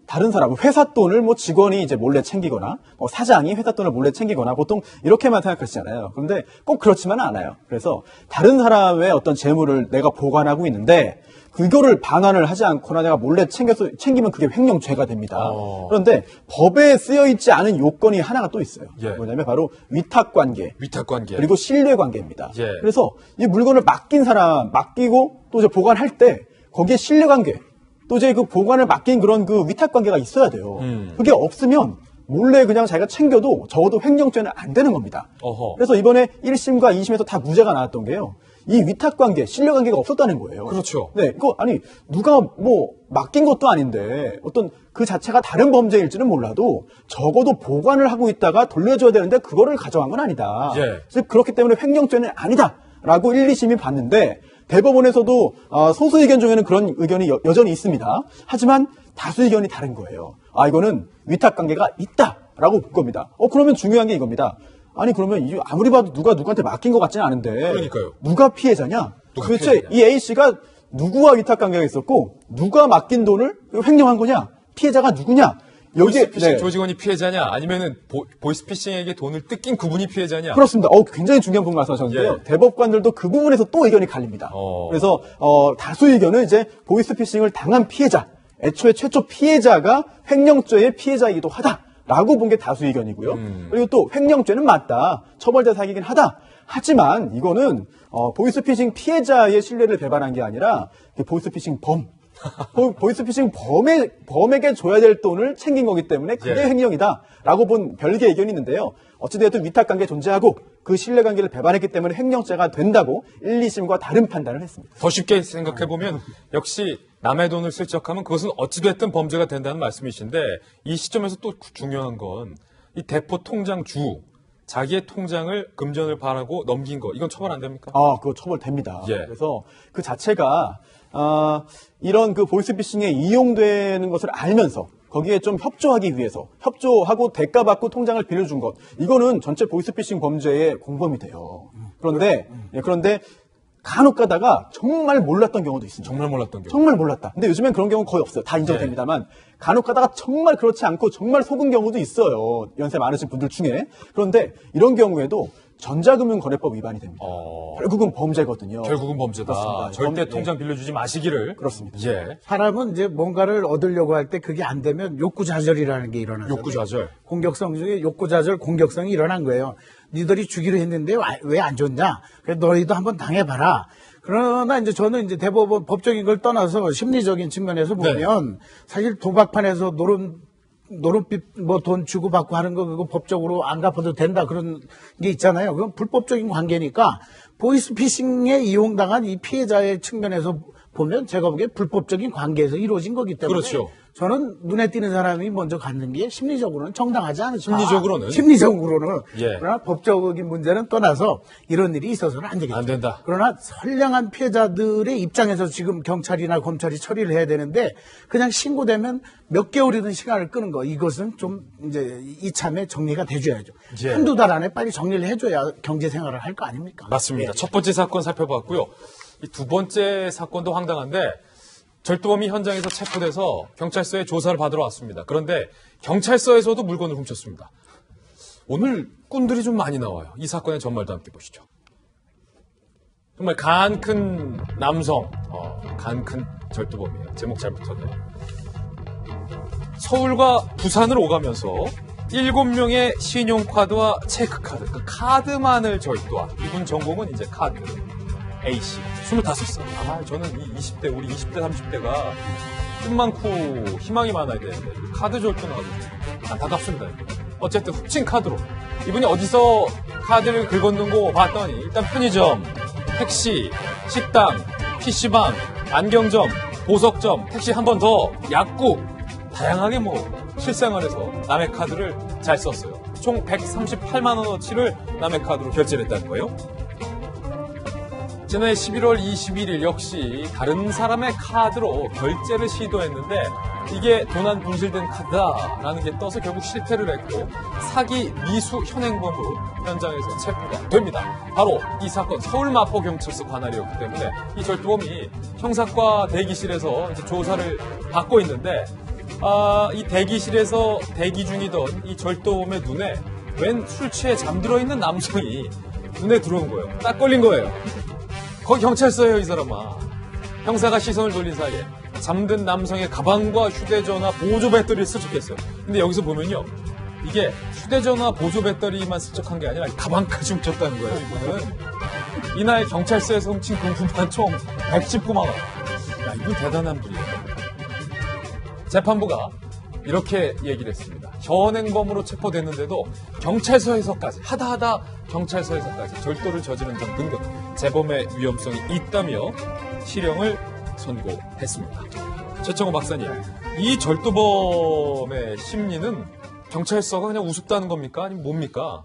I: 다른 사람, 회사 돈을 뭐 직원이 이제 몰래 챙기거나, 뭐 사장이 회사 돈을 몰래 챙기거나, 보통 이렇게만 생각하시잖아요. 그런데 꼭 그렇지만은 않아요. 그래서 다른 사람의 어떤 재물을 내가 보관하고 있는데, 그거를 반환을 하지 않거나 내가 몰래 챙기면 그게 횡령죄가 됩니다. 그런데 법에 쓰여 있지 않은 요건이 하나가 또 있어요. 뭐냐면 바로 위탁관계. 그리고 신뢰관계입니다. 그래서 이 물건을 맡긴 사람, 맡기고 또 이제 보관할 때 거기에 신뢰관계, 또 이제 그 보관을 맡긴 그런 그 위탁관계가 있어야 돼요. 그게 없으면 몰래 그냥 자기가 챙겨도 적어도 횡령죄는 안 되는 겁니다. 그래서 이번에 1심과 2심에서 다 무죄가 나왔던 게요. 이 위탁관계, 신뢰관계가 없었다는 거예요.
A: 그렇죠.
I: 네, 이거 아니 누가 뭐 맡긴 것도 아닌데 어떤 그 자체가 다른 범죄일지는 몰라도 적어도 보관을 하고 있다가 돌려줘야 되는데 그거를 가져간 건 아니다. 즉 그렇기 때문에 횡령죄는 아니다라고 1, 2심이 봤는데 대법원에서도 소수 의견 중에는 그런 의견이 여전히 있습니다. 하지만 다수 의견이 다른 거예요. 이거는 위탁관계가 있다라고 볼 겁니다. 그러면 중요한 게 이겁니다. 아니 그러면 아무리 봐도 누가 누구한테 맡긴 것 같지는 않은데
A: 그러니까요.
I: 누가 피해자냐? 도대체 이 A씨가 누구와 위탁관계가 있었고 누가 맡긴 돈을 횡령한 거냐? 피해자가 누구냐? 여기에
A: 보이스피싱 조직원이 피해자냐? 아니면은 보이스피싱에게 돈을 뜯긴 그분이 피해자냐?
I: 그렇습니다. 굉장히 중요한 부분 말씀하셨는데요. 대법관들도 그 부분에서 또 의견이 갈립니다. 그래서 다수 의견은 이제 보이스피싱을 당한 피해자, 애초에 최초 피해자가 횡령죄의 피해자이기도 하다. 라고 본 게 다수 의견이고요. 그리고 또 횡령죄는 맞다. 처벌대상이긴 하다. 하지만 이거는 보이스피싱 피해자의 신뢰를 배반한 게 아니라 보이스피싱 보이스피싱 범에게 줘야 될 돈을 챙긴 거기 때문에 그게 횡령이다라고 본 별개의 의견이 있는데요. 어찌되었든 위탁관계 존재하고 그 신뢰관계를 배반했기 때문에 횡령죄가 된다고 1, 2심과 다른 판단을 했습니다.
A: 더 쉽게 생각해보면 역시 남의 돈을 슬쩍하면 그것은 어찌됐든 범죄가 된다는 말씀이신데, 이 시점에서 또 중요한 건 이 대포 통장 주, 자기의 통장을 금전을 바라고 넘긴 거, 이건 처벌 안 됩니까?
I: 그거 처벌됩니다. 그래서 그 자체가 이런 그 보이스피싱에 이용되는 것을 알면서 거기에 좀 협조하기 위해서 협조하고 대가받고 통장을 빌려준 것, 이거는 전체 보이스피싱 범죄의 공범이 돼요. 그런데 간혹 가다가 정말 몰랐던 경우도 있습니다.
A: 정말 몰랐던 경우.
I: 정말 몰랐다. 근데 요즘엔 그런 경우는 거의 없어요. 다 인정됩니다만 간혹 가다가 정말 그렇지 않고 정말 속은 경우도 있어요. 연세 많으신 분들 중에. 그런데 이런 경우에도 전자금융거래법 위반이 됩니다. 결국은 범죄거든요.
A: 결국은 범죄다.
I: 그렇습니다.
A: 절대 통장 빌려주지 마시기를.
I: 그렇습니다.
P: 사람은 이제 뭔가를 얻으려고 할 때 그게 안 되면 욕구좌절이라는 게 일어나요.
A: 욕구좌절.
P: 공격성 중에 욕구좌절, 공격성이 일어난 거예요. 니들이 주기로 했는데 왜 안 줬냐? 그래서 너희도 한번 당해봐라. 그러나 이제 저는 이제 대법원 법적인 걸 떠나서 심리적인 측면에서 보면 사실 도박판에서 노름빚 돈 주고받고 하는 거 그거 법적으로 안 갚아도 된다 그런 게 있잖아요. 그건 불법적인 관계니까 보이스피싱에 이용당한 이 피해자의 측면에서 보면 제가 보기에 불법적인 관계에서 이루어진 거기 때문에
A: 그렇죠.
P: 저는 눈에 띄는 사람이 먼저 갖는 게 심리적으로는 정당하지 않을까.
A: 심리적으로는.
P: 그러나 법적인 문제는 떠나서 이런 일이 있어서는 안 되겠죠.
A: 안 된다.
P: 그러나 선량한 피해자들의 입장에서 지금 경찰이나 검찰이 처리를 해야 되는데 그냥 신고되면 몇 개월이든 시간을 끄는 거, 이것은 좀 이제 이참에 정리가 돼줘야죠. 한두 달 안에 빨리 정리를 해줘야 경제 생활을 할 거 아닙니까?
A: 맞습니다. 첫 번째 사건 살펴봤고요. 이 두 번째 사건도 황당한데, 절도범이 현장에서 체포돼서 경찰서에 조사를 받으러 왔습니다. 그런데 경찰서에서도 물건을 훔쳤습니다. 오늘 꾼들이 좀 많이 나와요. 이 사건의 전말도 함께 보시죠. 정말 간 큰 남성, 간 큰 절도범이에요. 제목 잘 붙었네요. 서울과 부산을 오가면서 7명의 신용카드와 체크카드, 그 카드만을 절도한, 이분 전공은 이제 카드. A씨, 25살. 저는 이 20대, 우리 20대, 30대가 꿈 많고 희망이 많아야 되는데, 카드 절도는 아주 안타깝습니다. 어쨌든 훔친 카드로. 이분이 어디서 카드를 긁어놓고 봤더니, 일단 편의점, 택시, 식당, PC방, 안경점, 보석점, 택시 한 번 더, 약국, 다양하게 실생활에서 남의 카드를 잘 잘 썼어요. 총 138만 원어치를 남의 카드로 결제를 했다는 거예요. 지난해 11월 21일 역시 다른 사람의 카드로 결제를 시도했는데 이게 도난 분실된 카드다라는 게 떠서 결국 실패를 했고 사기 미수 현행범으로 현장에서 체포가 됩니다. 바로 이 사건 서울마포경찰서 관할이었기 때문에 이 절도범이 형사과 대기실에서 이제 조사를 받고 있는데 이 대기실에서 대기 중이던 이 절도범의 눈에 웬 술 취해 잠들어 있는 남성이 눈에 들어온 거예요. 딱 걸린 거예요. 거기 경찰서예요, 이 사람아. 형사가 시선을 돌린 사이에 잠든 남성의 가방과 휴대전화 보조 배터리를 스쳐했어요. 근데 여기서 보면요. 이게 휴대전화 보조 배터리만 스쳐한 게 아니라 가방까지 훔쳤다는 거예요, 이분은. 이날 경찰서에서 훔친 금품만 총 119만 원. 야, 이분 대단한 분이에요. 재판부가 이렇게 얘기를 했습니다. 현행범으로 체포됐는데도 경찰서에서까지 하다 경찰서에서까지 절도를 저지른 점 등등 재범의 위험성이 있다며 실형을 선고했습니다. 최청호 박사님, 이 절도범의 심리는 경찰서가 그냥 우습다는 겁니까? 아니면 뭡니까?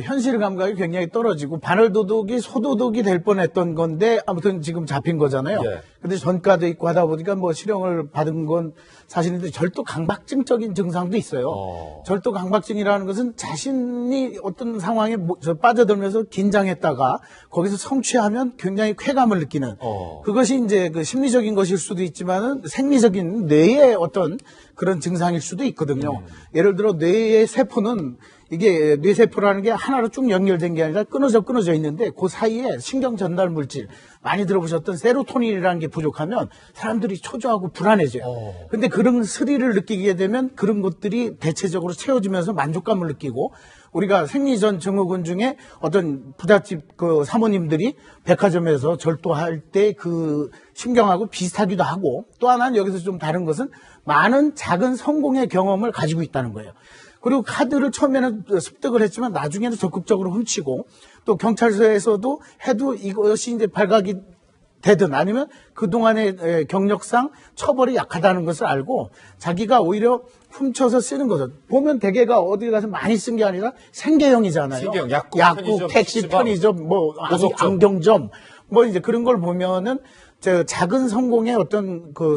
P: 현실 감각이 굉장히 떨어지고 반월도둑이 소도둑이 될 뻔했던 건데 아무튼 지금 잡힌 거잖아요.
A: 예.
P: 근데 전과도 있고 하다 보니까 뭐 실형을 받은 건 사실인데 절도 강박증적인 증상도 있어요. 절도 강박증이라는 것은 자신이 어떤 상황에 빠져들면서 긴장했다가 거기서 성취하면 굉장히 쾌감을 느끼는 그것이 이제 그 심리적인 것일 수도 있지만은 생리적인 뇌의 어떤 그런 증상일 수도 있거든요. 예를 들어 뇌의 세포는 이게 뇌세포라는 게 하나로 쭉 연결된 게 아니라 끊어져 있는데 그 사이에 신경 전달 물질 많이 들어보셨던 세로토닌이라는 게 부족하면 사람들이 초조하고 불안해져요. 근데 그런 스릴을 느끼게 되면 그런 것들이 대체적으로 채워지면서 만족감을 느끼고 우리가 생리전 증후군 중에 어떤 부잣집 그 사모님들이 백화점에서 절도할 때 그 신경하고 비슷하기도 하고 또 하나는 여기서 좀 다른 것은 많은 작은 성공의 경험을 가지고 있다는 거예요. 그리고 카드를 처음에는 습득을 했지만 나중에는 적극적으로 훔치고 또 경찰서에서도 해도 이것이 이제 발각이 되든 아니면 그동안의 경력상 처벌이 약하다는 것을 알고 자기가 오히려 훔쳐서 쓰는 것을 보면 대개가 어디 가서 많이 쓴 게 아니라 생계형이잖아요.
A: 생계형, 약국,
P: 택시, 편의점, 뭐 안경점 뭐 이제 그런 걸 보면은 작은 성공의 어떤 그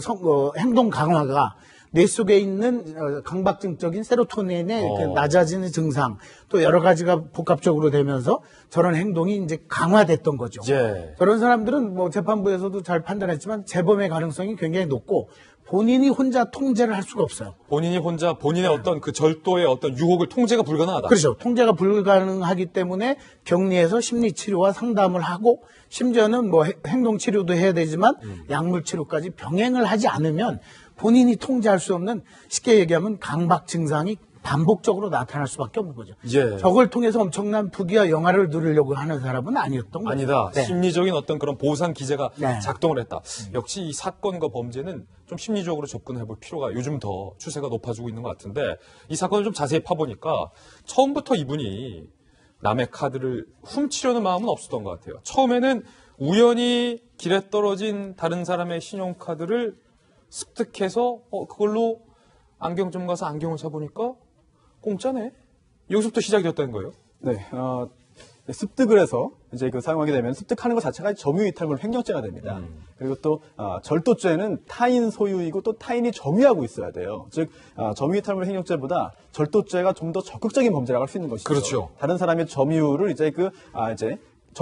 P: 행동 강화가 뇌 속에 있는 강박증적인 세로토닌의 그 낮아지는 증상 또 여러 가지가 복합적으로 되면서 저런 행동이 이제 강화됐던 거죠.
A: 예.
P: 저런 사람들은 뭐 재판부에서도 잘 판단했지만 재범의 가능성이 굉장히 높고 본인이 혼자 통제를 할 수가 없어요.
A: 본인이 혼자 본인의 어떤 그 절도의 어떤 유혹을 통제가 불가능하다.
P: 그렇죠. 통제가 불가능하기 때문에 격리해서 심리치료와 상담을 하고 심지어는 뭐 행동치료도 해야 되지만 약물치료까지 병행을 하지 않으면 본인이 통제할 수 없는 쉽게 얘기하면 강박 증상이 반복적으로 나타날 수밖에 없는 거죠.
A: 예.
P: 저걸 통해서 엄청난 부귀와 영화를 누리려고 하는 사람은 아니었던 거죠.
A: 아니다.
P: 네.
A: 심리적인 어떤 그런 보상 기제가
P: 네.
A: 작동을 했다. 역시 이 사건과 범죄는 좀 심리적으로 접근해 볼 필요가 요즘 더 추세가 높아지고 있는 것 같은데 이 사건을 좀 자세히 파보니까 처음부터 이분이 남의 카드를 훔치려는 마음은 없었던 것 같아요. 처음에는 우연히 길에 떨어진 다른 사람의 신용카드를 습득해서 그걸로 안경점 가서 안경을 사보니까 공짜네. 여기서부터 시작이 됐다는 거예요.
I: 네, 습득을 해서 이제 그 사용하게 되면 습득하는 것 자체가 점유이탈물 횡령죄가 됩니다. 그리고 또 절도죄는 타인 소유이고 또 타인이 점유하고 있어야 돼요. 즉 점유이탈물 횡령죄보다 절도죄가 좀 더 적극적인 범죄라고 할 수 있는 것이죠.
A: 그렇죠.
I: 다른 사람의 점유를 이제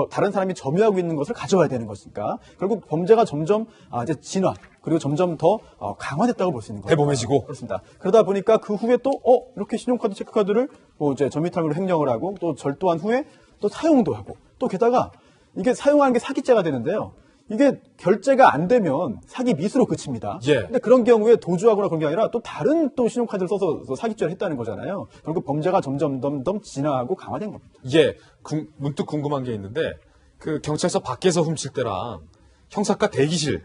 I: 다른 사람이 점유하고 있는 것을 가져와야 되는 것이니까 결국 범죄가 점점 이제 진화 그리고 점점 더 강화됐다고 볼 수 있는 거예요.
A: 대범해지고
I: 그렇습니다. 그러다 보니까 그 후에 또 이렇게 신용카드 체크카드를 뭐 이제 점유이탈물로 횡령을 하고 또 절도한 후에 또 사용도 하고 또 게다가 이게 사용하는 게 사기죄가 되는데요. 이게 결제가 안 되면 사기 미수로 그칩니다.
A: 예.
I: 근데 그런 경우에 도주하거나 그런 게 아니라 또 다른 또 신용카드를 써서 사기죄를 했다는 거잖아요. 결국 범죄가 점점 진화하고 강화된 겁니다.
A: 예. 문득 궁금한 게 있는데 그 경찰서 밖에서 훔칠 때랑 형사과 대기실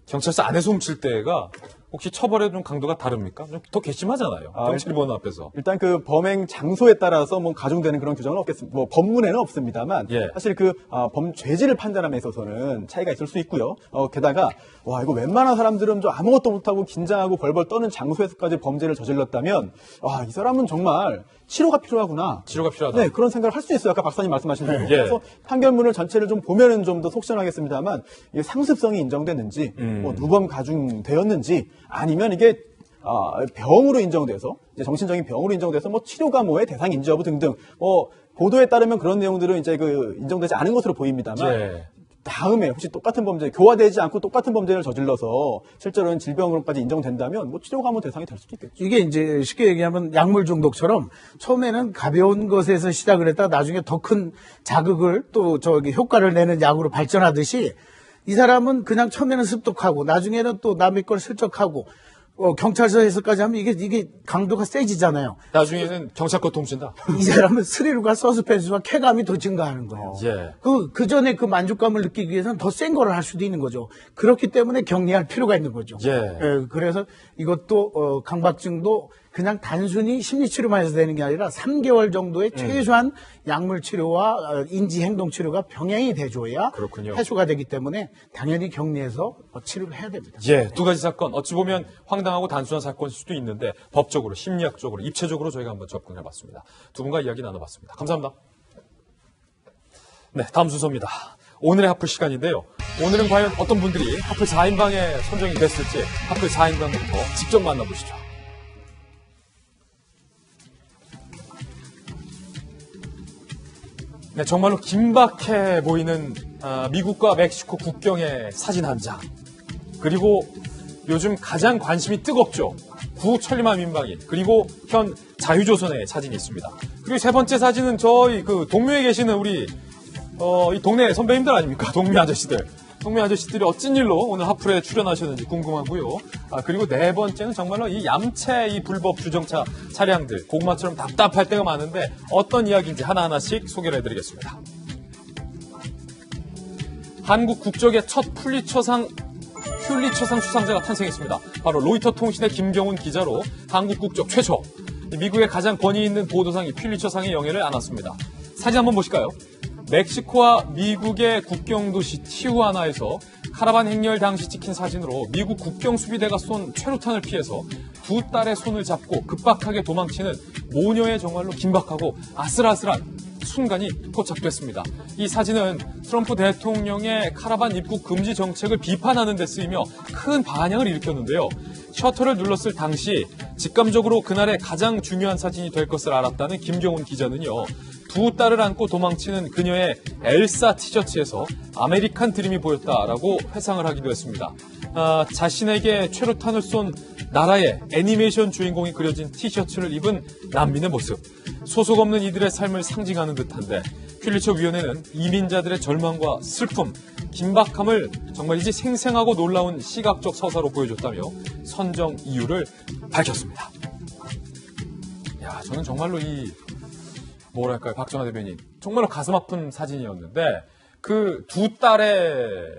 A: 경찰서 안에서 훔칠 때가 혹시 처벌의 좀 강도가 다릅니까? 좀 더 괘씸하잖아요. 경찰관 앞에서.
I: 일단 그 범행 장소에 따라서 뭐 가중되는 그런 규정은 없겠습니다. 뭐 법문에는 없습니다만
A: 예.
I: 사실 그 죄질을 판단함에 있어서는 차이가 있을 수 있고요. 게다가 이거 웬만한 사람들은 좀 아무것도 못하고 긴장하고 벌벌 떠는 장소에서까지 범죄를 저질렀다면 이 사람은 정말 치료가 필요하구나.
A: 치료가 필요하다.
I: 네, 그런 생각을 할 수 있어요. 아까 박사님 말씀하신 대로.
A: 예.
I: 그래서 판결문을 전체를 좀 보면은 좀 더 속 시원하겠습니다만 이게 상습성이 인정됐는지, 뭐 누범 가중되었는지, 아니면 이게 병으로 인정돼서 이제 정신적인 병으로 인정돼서 뭐 치료가 뭐의 대상인지 여부 등등 뭐 보도에 따르면 그런 내용들은 이제 그 인정되지 않은 것으로 보입니다만.
A: 예.
I: 다음에 혹시 똑같은 범죄, 교화되지 않고 똑같은 범죄를 저질러서 실제로는 질병으로까지 인정된다면 뭐 치료 감호 대상이 될 수도 있겠죠.
P: 이게 이제 쉽게 얘기하면 약물 중독처럼 처음에는 가벼운 것에서 시작을 했다가 나중에 더 큰 자극을 또 저기 효과를 내는 약으로 발전하듯이 이 사람은 그냥 처음에는 습독하고 나중에는 또 남의 걸 슬쩍하고 경찰서에서까지 하면 이게 강도가 세지잖아요.
A: 나중에는 경찰 거 동친다.
P: 이 사람은 스릴과 서스펜스와 쾌감이 더 증가하는 거예요.
A: 예.
P: 그 전에 그 만족감을 느끼기 위해서는 더 센 거를 할 수도 있는 거죠. 그렇기 때문에 격리할 필요가 있는 거죠.
A: 예.
P: 그래서 이것도 강박증도 그냥 단순히 심리치료만 해서 되는 게 아니라 3개월 정도의 최소한 약물 치료와 인지 행동 치료가 병행이 돼줘야
A: 그렇군요.
P: 해소가 되기 때문에 당연히 격리해서 치료를 해야 됩니다.
A: 예, 두 가지 사건 어찌 보면 황당하고 단순한 사건일 수도 있는데 법적으로, 심리학적으로, 입체적으로 저희가 한번 접근해봤습니다. 두 분과 이야기 나눠봤습니다. 감사합니다. 네, 다음 순서입니다. 오늘의 하플 시간인데요. 오늘은 과연 어떤 분들이 하플 4인방에 선정이 됐을지 하플 4인방부터 직접 만나보시죠. 네, 정말로 긴박해 보이는 미국과 멕시코 국경의 사진 한 장. 그리고 요즘 가장 관심이 뜨겁죠. 구천리만 민방위. 그리고 현 자유조선의 사진이 있습니다. 그리고 세 번째 사진은 저희 그 동묘에 계시는 우리 이 동네 선배님들 아닙니까? 동묘 아저씨들. 동묘 아저씨들이 어쩐 일로 오늘 하플에 출연하셨는지 궁금하고요. 그리고 네 번째는 정말로 이 얌체 이 불법 주정차 차량들 고구마처럼 답답할 때가 많은데 어떤 이야기인지 하나하나씩 소개를 해드리겠습니다. 한국 국적의 첫 퓰리처상 수상자가 탄생했습니다. 바로 로이터 통신의 김경훈 기자로 한국 국적 최초, 미국의 가장 권위 있는 보도상이 퓰리처상의 영예를 안았습니다. 사진 한번 보실까요? 멕시코와 미국의 국경도시 티후아나에서 카라반 행렬 당시 찍힌 사진으로 미국 국경수비대가 쏜 최루탄을 피해서 두 딸의 손을 잡고 급박하게 도망치는 모녀의 정말로 긴박하고 아슬아슬한 순간이 포착됐습니다. 이 사진은 트럼프 대통령의 카라반 입국 금지 정책을 비판하는 데 쓰이며 큰 반향을 일으켰는데요. 셔터를 눌렀을 당시 직감적으로 그날의 가장 중요한 사진이 될 것을 알았다는 김경훈 기자는요. 두 딸을 안고 도망치는 그녀의 엘사 티셔츠에서 아메리칸 드림이 보였다라고 회상을 하기도 했습니다. 자신에게 최루탄을 쏜 나라의 애니메이션 주인공이 그려진 티셔츠를 입은 난민의 모습. 소속 없는 이들의 삶을 상징하는 듯한데 퓰리처 위원회는 이민자들의 절망과 슬픔, 긴박함을 정말이지 생생하고 놀라운 시각적 서사로 보여줬다며 선정 이유를 밝혔습니다. 야, 저는 정말로 뭐랄까요, 박정아 대변인. 정말로 가슴 아픈 사진이었는데, 그 두 딸의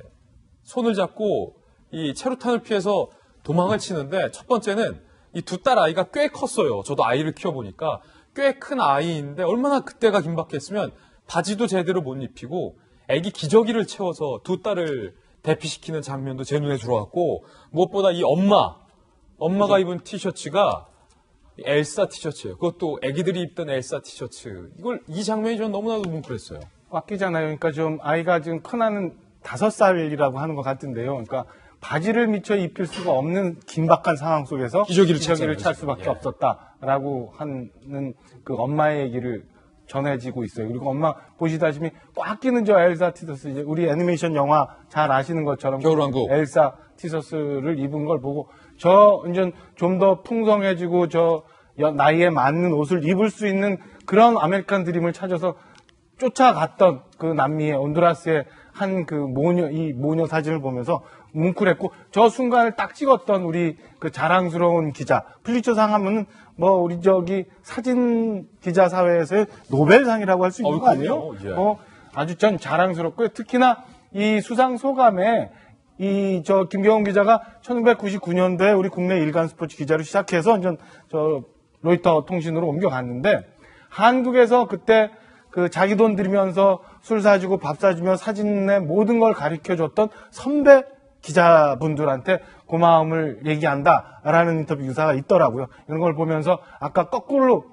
A: 손을 잡고 이 체루탄을 피해서 도망을 치는데, 첫 번째는 이 두 딸 아이가 꽤 컸어요. 저도 아이를 키워보니까 꽤 큰 아이인데, 얼마나 그때가 긴박했으면 바지도 제대로 못 입히고, 애기 기저귀를 채워서 두 딸을 대피시키는 장면도 제 눈에 들어왔고, 무엇보다 이 엄마가 입은 티셔츠가 엘사 티셔츠예요. 그것도 애기들이 입던 엘사 티셔츠. 이 장면이 전 너무나도 뭉클했어요.
B: 꽉 끼잖아요. 그러니까 좀 아이가 지금 큰아는 5살이라고 하는 것 같은데요. 그러니까 바지를 미처 입힐 수가 없는 긴박한 상황 속에서 기저귀를 찰 수밖에 없었다라고 하는 그 엄마의 얘기를 전해지고 있어요. 그리고 엄마 보시다시피 꽉 끼는 저 엘사 티셔츠, 이제 우리 애니메이션 영화 잘 아시는 것처럼
A: 겨울왕국
B: 엘사 티셔츠를 입은 걸 보고 저 이제 좀 더 풍성해지고 저 나이에 맞는 옷을 입을 수 있는 그런 아메리칸 드림을 찾아서 쫓아갔던 그 남미의 온두라스의 한 그 모녀 사진을 보면서 뭉클했고, 저 순간을 딱 찍었던 우리 그 자랑스러운 기자, 퓰리처상 하면은 우리 사진 기자 사회에서의 노벨상이라고 할 수 있는 거 아니에요?
A: 예.
B: 아주 전 자랑스럽고요. 특히나 이 수상 소감에 김경훈 기자가 1999년도에 우리 국내 일간 스포츠 기자로 시작해서 로이터 통신으로 옮겨갔는데, 한국에서 그때 그 자기 돈 들이면서 술 사주고 밥 사주며 사진의 모든 걸 가르쳐줬던 선배 기자분들한테 고마움을 얘기한다라는 인터뷰 기사가 있더라고요. 이런 걸 보면서 아까 거꾸로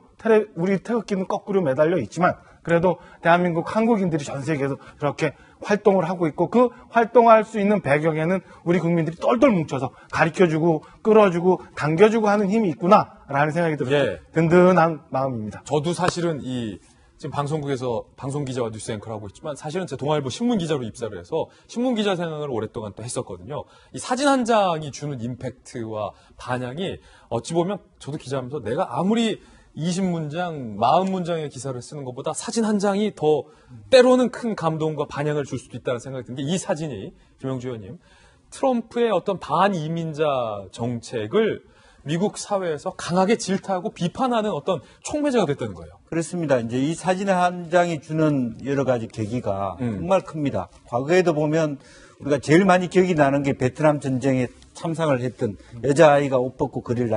B: 우리 태극기는 거꾸로 매달려 있지만 그래도 대한민국 한국인들이 전 세계에서 그렇게 활동을 하고 있고 그 활동할 수 있는 배경에는 우리 국민들이 똘똘 뭉쳐서 가르쳐주고 끌어주고 당겨주고 하는 힘이 있구나라는 생각이 들어서 든든한 마음입니다.
A: 저도 사실은 지금 방송국에서 방송기자와 뉴스앵커를 하고 있지만 사실은 제 동아일보 신문기자로 입사를 해서 신문기자 생활을 오랫동안 또 했었거든요. 이 사진 한 장이 주는 임팩트와 반향이 어찌 보면 저도 기자하면서 내가 아무리 20문장, 40문장의 기사를 쓰는 것보다 사진 한 장이 더 때로는 큰 감동과 반향을 줄 수도 있다는 생각이 드는 게 이 사진이, 김영주 의원님, 트럼프의 어떤 반이민자 정책을 미국 사회에서 강하게 질타하고 비판하는 어떤 촉매제가 됐다는 거예요.
E: 그렇습니다. 이제 이 사진 한 장이 주는 여러 가지 계기가 정말 큽니다. 과거에도 보면 우리가 제일 많이 기억이 나는 게 베트남 전쟁에 참상을 했던 여자아이가 옷 벗고 거리를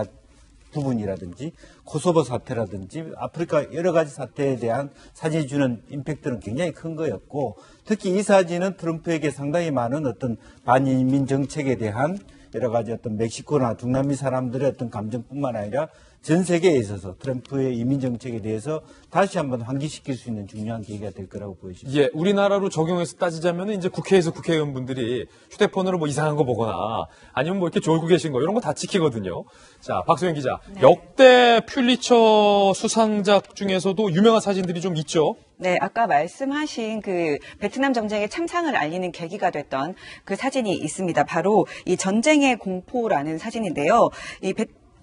E: 부분이라든지 코소보 사태라든지 아프리카 여러 가지 사태에 대한 사진이 주는 임팩트는 굉장히 큰 거였고 특히 이 사진은 트럼프에게 상당히 많은 어떤 반인민 정책에 대한 여러 가지 어떤 멕시코나 중남미 사람들의 어떤 감정뿐만 아니라 전 세계에 있어서 트럼프의 이민 정책에 대해서 다시 한번 환기시킬 수 있는 중요한 계기가 될 거라고 보여집니다.
A: 예, 우리나라로 적용해서 따지자면 이제 국회에서 국회의원분들이 휴대폰으로 뭐 이상한 거 보거나 아니면 뭐 이렇게 졸고 계신 거 이런 거 다 찍히거든요. 자, 박소영 기자. 네. 역대 퓰리처 수상작 중에서도 유명한 사진들이 좀 있죠?
C: 네, 아까 말씀하신 그 베트남 전쟁의 참상을 알리는 계기가 됐던 그 사진이 있습니다. 바로 이 전쟁의 공포라는 사진인데요.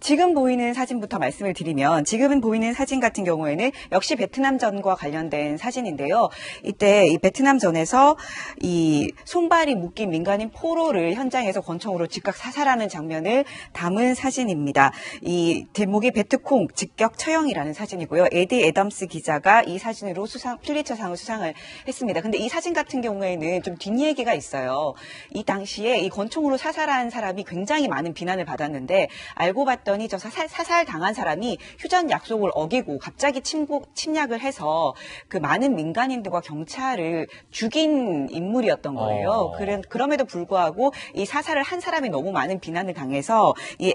C: 지금 보이는 사진부터 말씀을 드리면 지금 보이는 사진 같은 경우에는 역시 베트남전과 관련된 사진인데요. 이때 이 베트남전에서 이 손발이 묶인 민간인 포로를 현장에서 권총으로 즉각 사살하는 장면을 담은 사진입니다. 이 제목이 베트콩 직격 처형이라는 사진이고요. 에디 애덤스 기자가 이 사진으로 퓰리처상을 수상을 했습니다. 근데 이 사진 같은 경우에는 좀 뒷얘기가 있어요. 이 당시에 이 권총으로 사살한 사람이 굉장히 많은 비난을 받았는데 알고 봤더니 저 사살 당한 사람이 휴전 약속을 어기고 갑자기 침략을 해서 그 많은 민간인들과 경찰을 죽인 인물이었던 거예요. 그럼에도 불구하고 이 사살을 한 사람이 너무 많은 비난을 당해서 이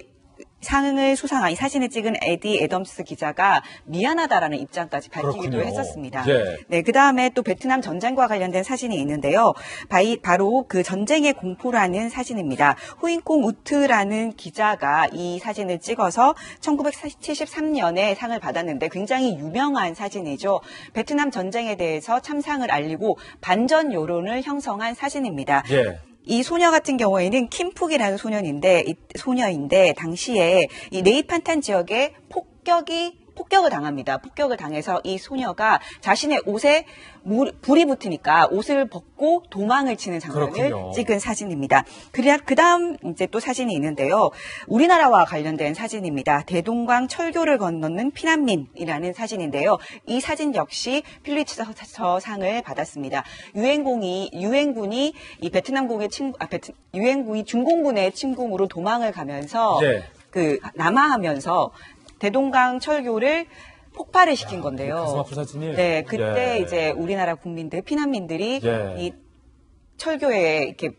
C: 상을 수상한 이 사진을 찍은 에디 애덤스 기자가 미안하다라는 입장까지 밝히기도
A: 그렇군요.
C: 했었습니다.
A: 예.
C: 네, 그 다음에 또 베트남 전쟁과 관련된 사진이 있는데요. 바로 그 전쟁의 공포라는 사진입니다. 후잉콩 우트라는 기자가 이 사진을 찍어서 1973년에 상을 받았는데 굉장히 유명한 사진이죠. 베트남 전쟁에 대해서 참상을 알리고 반전 여론을 형성한 사진입니다.
A: 예.
C: 이 소녀 같은 경우에는 킴푹이라는 소녀인데 당시에 이 네이판탄 지역에 폭격을 당합니다. 폭격을 당해서 이 소녀가 자신의 옷에 불이 붙으니까 옷을 벗고 도망을 치는 장면을
A: 그렇군요.
C: 찍은 사진입니다. 그 다음 이제 또 사진이 있는데요. 우리나라와 관련된 사진입니다. 대동강 철교를 건너는 피난민이라는 사진인데요. 이 사진 역시 퓰리처상을 받았습니다. 유엔군이 이 유엔군이 중공군의 침공으로 도망을 가면서 남하하면서 대동강 철교를 폭발을 시킨 건데요.
A: 가슴 아픈 사진이.
C: 네, 그때 이제 우리나라 국민들, 피난민들이 이 철교에 이렇게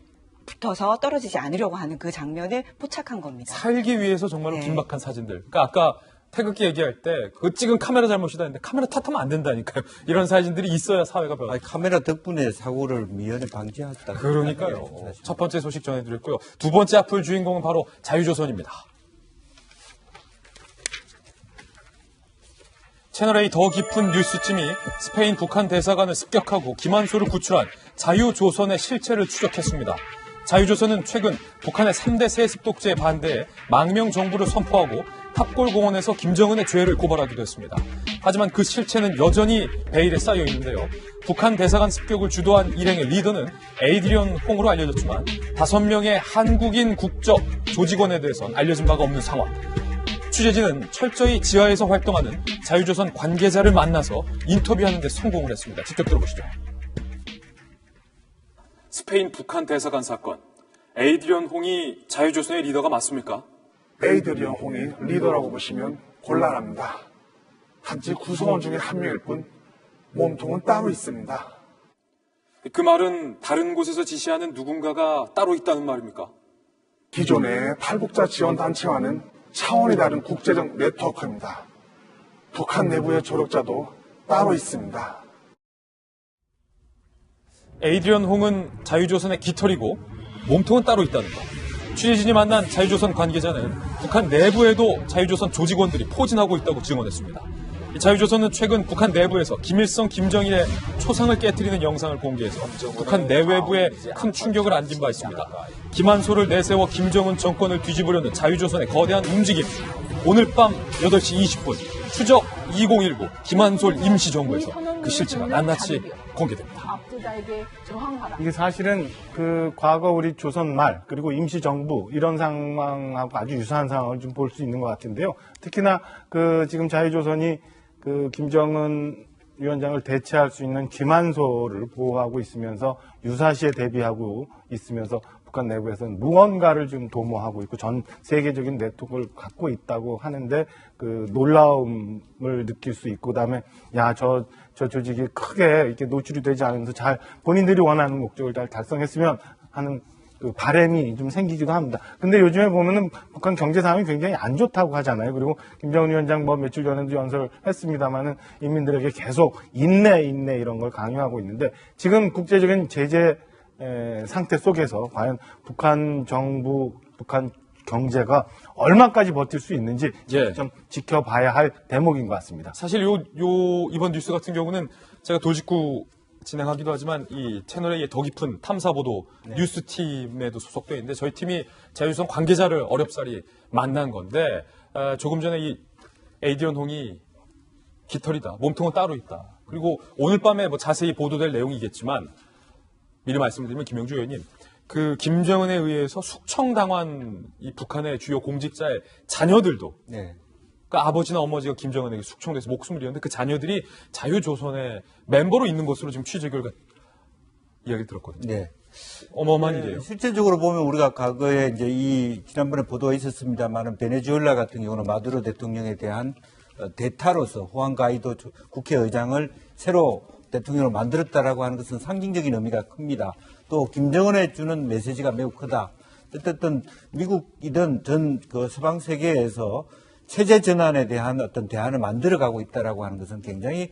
C: 붙어서 떨어지지 않으려고 하는 그 장면을 포착한 겁니다.
A: 살기 위해서 정말로 긴박한 사진들. 그러니까 아까 태극기 얘기할 때 그거 찍은 카메라 잘못이다 했는데 카메라 탓하면 안 된다니까요. 이런 사진들이 있어야 사회가 변화.
E: 카메라 덕분에 사고를 미연에 방지했다.
A: 그러니까요. 첫 번째 소식 전해드렸고요. 두 번째 앞을 주인공은 바로 자유조선입니다. 채널A 더 깊은 뉴스팀이 스페인 북한 대사관을 습격하고 기만소를 구출한 자유조선의 실체를 추적했습니다. 자유조선은 최근 북한의 3대 세습 독재에 반대해 망명 정부를 선포하고 탑골공원에서 김정은의 죄를 고발하기도 했습니다. 하지만 그 실체는 여전히 베일에 쌓여 있는데요. 북한 대사관 습격을 주도한 일행의 리더는 에이드리언 홍으로 알려졌지만 5명의 한국인 국적 조직원에 대해서는 알려진 바가 없는 상황. 취재진은 철저히 지하에서 활동하는 자유조선 관계자를 만나서 인터뷰하는 데 성공을 했습니다. 직접 들어보시죠. 스페인 북한 대사관 사건. 에이드리언 홍이 자유조선의 리더가 맞습니까?
Q: 에이드리언 홍이 리더라고 보시면 곤란합니다. 단지 구성원 중에 한 명일 뿐 몸통은 따로 있습니다.
A: 그 말은 다른 곳에서 지시하는 누군가가 따로 있다는 말입니까?
Q: 기존의 탈북자 지원 단체와는 차원이 다른 국제적 네트워크입니다. 북한 내부의 조력자도 따로 있습니다.
A: 에이드리언 홍은 자유조선의 깃털이고 몸통은 따로 있다는 것. 취재진이 만난 자유조선 관계자는 북한 내부에도 자유조선 조직원들이 포진하고 있다고 증언했습니다. 이 자유조선은 최근 북한 내부에서 김일성, 김정일의 초상을 깨뜨리는 영상을 공개해서 북한 내외부에 큰 충격을 안긴 바 있습니다. 김한솔을 내세워 김정은 정권을 뒤집으려는 자유조선의 거대한 움직임. 오늘 밤 8시 20분 추적 2019 김한솔 임시정부에서 그 실체가 낱낱이 공개됩니다.
B: 이게 사실은 그 과거 우리 조선 말 그리고 임시정부 이런 상황하고 아주 유사한 상황을 좀 볼 수 있는 것 같은데요. 특히나 그 지금 자유조선이 그 김정은 위원장을 대체할 수 있는 김한솔을 보호하고 있으면서 유사시에 대비하고 있으면서 북한 내부에서는 무언가를 좀 도모하고 있고 전 세계적인 네트워크를 갖고 있다고 하는데 그 놀라움을 느낄 수 있고 그다음에 저 조직이 크게 이렇게 노출이 되지 않으면서 잘 본인들이 원하는 목적을 잘 달성했으면 하는 그 바람이 좀 생기기도 합니다. 근데 요즘에 보면은 북한 경제 상황이 굉장히 안 좋다고 하잖아요. 그리고 김정은 위원장 며칠 전에도 연설했습니다마는 인민들에게 계속 인내 이런 걸 강요하고 있는데 지금 국제적인 제재 상태 속에서 과연 북한 정부, 북한 경제가 얼마까지 버틸 수 있는지 좀 지켜봐야 할 대목인 것 같습니다.
A: 사실 이번 뉴스 같은 경우는 제가 돌직구 진행하기도 하지만 이 채널의 더 깊은 탐사보도 뉴스팀에도 소속되어 있는데 저희 팀이 자유조선 관계자를 어렵사리 만난 건데 조금 전에 이 에이드리언 홍이 깃털이다. 몸통은 따로 있다. 그리고 오늘 밤에 뭐 자세히 보도될 내용이겠지만 미리 말씀드리면 김영주 의원님 그 김정은에 의해서 숙청당한 이 북한의 주요 공직자의 자녀들도 그러니까 아버지나 어머니가 김정은에게 숙청돼서 목숨을 잃었는데 그 자녀들이 자유조선의 멤버로 있는 것으로 지금 취재 결과 이야기 들었거든요.
E: 네.
A: 어마어마한 일이에요.
E: 실제적으로 보면 우리가 과거에 이제 이 지난번에 보도가 있었습니다만은 베네수엘라 같은 경우는 마두로 대통령에 대한 대타로서 후안 가이도 국회의장을 새로 대통령으로 만들었다라고 하는 것은 상징적인 의미가 큽니다. 또 김정은에 주는 메시지가 매우 크다. 어쨌든 미국이든 전 그 서방 세계에서 체제 전환에 대한 어떤 대안을 만들어가고 있다라고 하는 것은 굉장히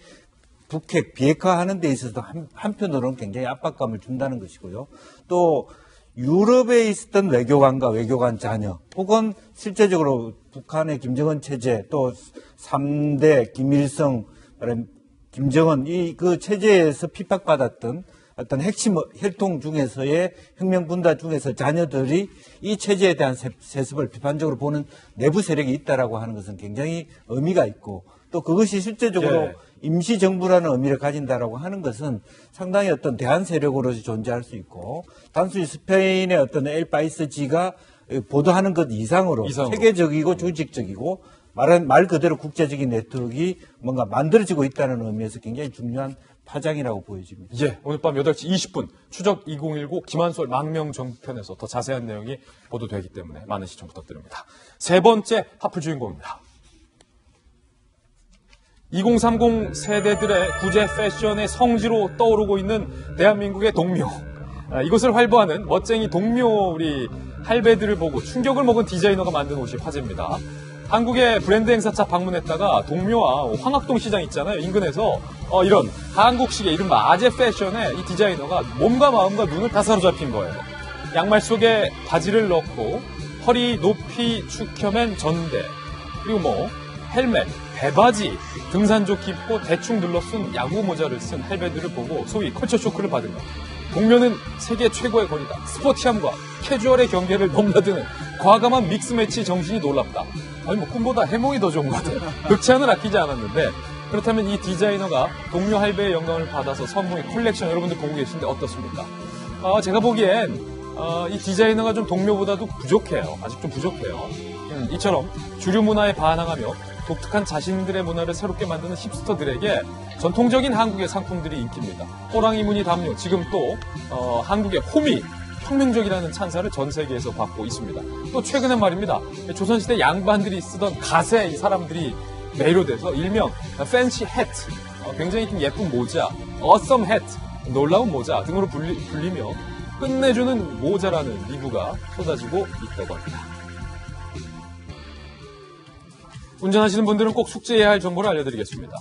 E: 북핵 비핵화하는 데 있어서 한편으로는 굉장히 압박감을 준다는 것이고요. 또 유럽에 있었던 외교관과 외교관 자녀 혹은 실제적으로 북한의 김정은 체제 또 3대 김일성, 김정은 그 체제에서 핍박받았던 어떤 핵심 혈통 중에서의 혁명분다 중에서 자녀들이 이 체제에 대한 세습을 비판적으로 보는 내부 세력이 있다라고 하는 것은 굉장히 의미가 있고 또 그것이 실제적으로 임시정부라는 의미를 가진다라고 하는 것은 상당히 어떤 대한 세력으로서 존재할 수 있고 단순히 스페인의 어떤 엘 파이스지가 보도하는 것 이상으로 세계적이고 조직적이고 말 그대로 국제적인 네트워크가 뭔가 만들어지고 있다는 의미에서 굉장히 중요한 파장이라고 보여집니다.
A: 오늘 밤 8시 20분 추적 2019 김한솔 망명 정편에서 더 자세한 내용이 보도되기 때문에 많은 시청 부탁드립니다. 세 번째 하프 주인공입니다. 2030 세대들의 구제 패션의 성지로 떠오르고 있는 대한민국의 동묘. 이곳을 활보하는 멋쟁이 동묘 우리 할배들을 보고 충격을 먹은 디자이너가 만든 옷이 화제입니다. 한국의 브랜드 행사차 방문했다가 동묘와 황학동 시장 있잖아요. 인근에서 이런 한국식의 이른바 아재 패션에 이 디자이너가 몸과 마음과 눈을 다 사로잡힌 거예요. 양말 속에 바지를 넣고 허리 높이 축혀맨 전대 그리고 헬멧, 배바지, 등산조끼 입고 대충 눌러쓴 야구 모자를 쓴 할배들을 보고 소위 컬처 쇼크를 받은 것. 동묘는 세계 최고의 거리다. 스포티함과 캐주얼의 경계를 넘나드는 과감한 믹스매치 정신이 놀랍다. 꿈보다 해몽이 더 좋은 것 같아요. 극찬을 아끼지 않았는데 그렇다면 이 디자이너가 동묘 할배의 영감을 받아서 선보인 컬렉션 여러분들 보고 계신데 어떻습니까? 제가 보기엔 이 디자이너가 좀 동묘보다도 부족해요. 아직 좀 부족해요. 이처럼 주류 문화에 반항하며 독특한 자신들의 문화를 새롭게 만드는 힙스터들에게 전통적인 한국의 상품들이 인기입니다. 호랑이 무늬 담요, 지금 또 한국의 홈이 혁명적이라는 찬사를 전 세계에서 받고 있습니다. 또 최근에 말입니다. 조선시대 양반들이 쓰던 갓에 이 사람들이 매료돼서 일명 팬시 햇, 굉장히 좀 예쁜 모자, 어썸 햇, 놀라운 모자 등으로 불리며 끝내주는 모자라는 리뷰가 쏟아지고 있다고 합니다. 운전하시는 분들은 꼭 숙지해야 할 정보를 알려드리겠습니다.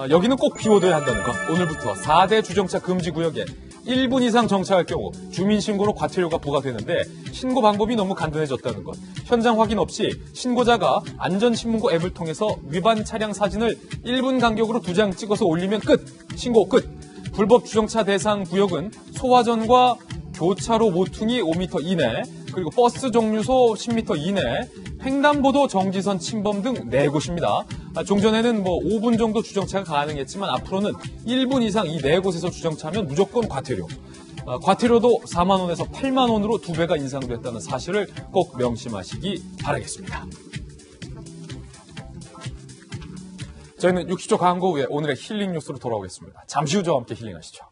A: 여기는 꼭 비워둬야 한다는 것. 오늘부터 4대 주정차 금지 구역에 1분 이상 정차할 경우 주민신고로 과태료가 부과되는데 신고 방법이 너무 간단해졌다는 것. 현장 확인 없이 신고자가 안전신문고 앱을 통해서 위반 차량 사진을 1분 간격으로 2장 찍어서 올리면 끝! 신고 끝! 불법 주정차 대상 구역은 소화전과 교차로 모퉁이 5m 이내, 그리고 버스 정류소 10m 이내, 횡단보도 정지선 침범 등 4곳입니다. 종전에는 5분 정도 주정차가 가능했지만 앞으로는 1분 이상 이 4곳에서 주정차하면 무조건 과태료. 과태료도 4만 원에서 8만 원으로 2배가 인상됐다는 사실을 꼭 명심하시기 바라겠습니다. 저희는 60초 광고 후에 오늘의 힐링 뉴스로 돌아오겠습니다. 잠시 후 저와 함께 힐링하시죠.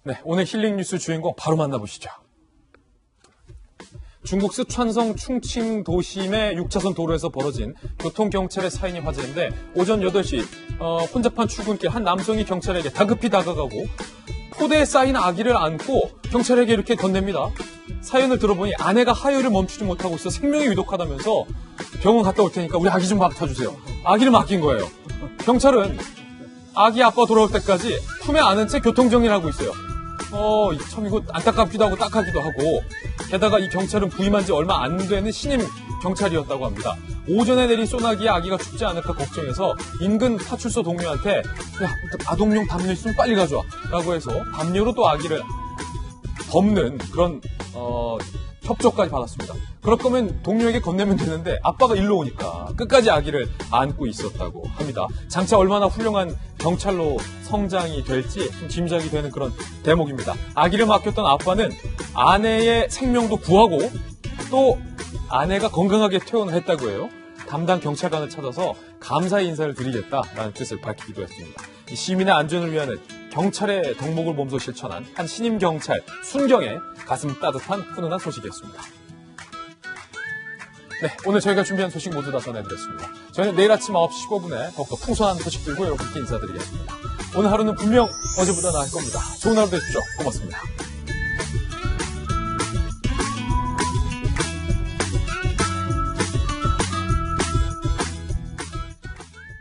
A: 네, 오늘 힐링 뉴스 주인공 바로 만나보시죠. 중국 쓰촨성 충칭 도심의 6차선 도로에서 벌어진 교통경찰의 사인이 화제인데 오전 8시 혼잡한 출근길 한 남성이 경찰에게 다급히 다가가고 포대에 쌓인 아기를 안고 경찰에게 이렇게 건넵니다. 사연을 들어보니 아내가 하혈을 멈추지 못하고 있어 생명이 위독하다면서 병원 갔다 올 테니까 우리 아기 좀 맡아주세요. 아기를 맡긴 거예요. 경찰은 아기 아빠 돌아올 때까지 품에 안은 채 교통정리를 하고 있어요. 참 이거 안타깝기도 하고 딱하기도 하고 게다가 이 경찰은 부임한 지 얼마 안 되는 신임 경찰이었다고 합니다. 오전에 내린 소나기에 아기가 죽지 않을까 걱정해서 인근 파출소 동료한테 야 아동용 담요 있으면 빨리 가져와 라고 해서 담요로 또 아기를 덮는 그런 협조까지 받았습니다. 그럴 거면 동료에게 건네면 되는데 아빠가 일로 오니까 끝까지 아기를 안고 있었다고 합니다. 장차 얼마나 훌륭한 경찰로 성장이 될지 좀 짐작이 되는 그런 대목입니다. 아기를 맡겼던 아빠는 아내의 생명도 구하고 또 아내가 건강하게 퇴원을 했다고 해요. 담당 경찰관을 찾아서 감사의 인사를 드리겠다라는 뜻을 밝히기도 했습니다. 이 시민의 안전을 위한 경찰의 덕목을 몸소 실천한 한 신임 경찰 순경의 가슴 따뜻한 훈훈한 소식이었습니다. 네, 오늘 저희가 준비한 소식 모두 다 전해드렸습니다. 저희는 내일 아침 9시 15분에 더욱더 풍성한 소식 들고 여러분께 인사드리겠습니다. 오늘 하루는 분명 어제보다 나을 겁니다. 좋은 하루 되십시오. 고맙습니다.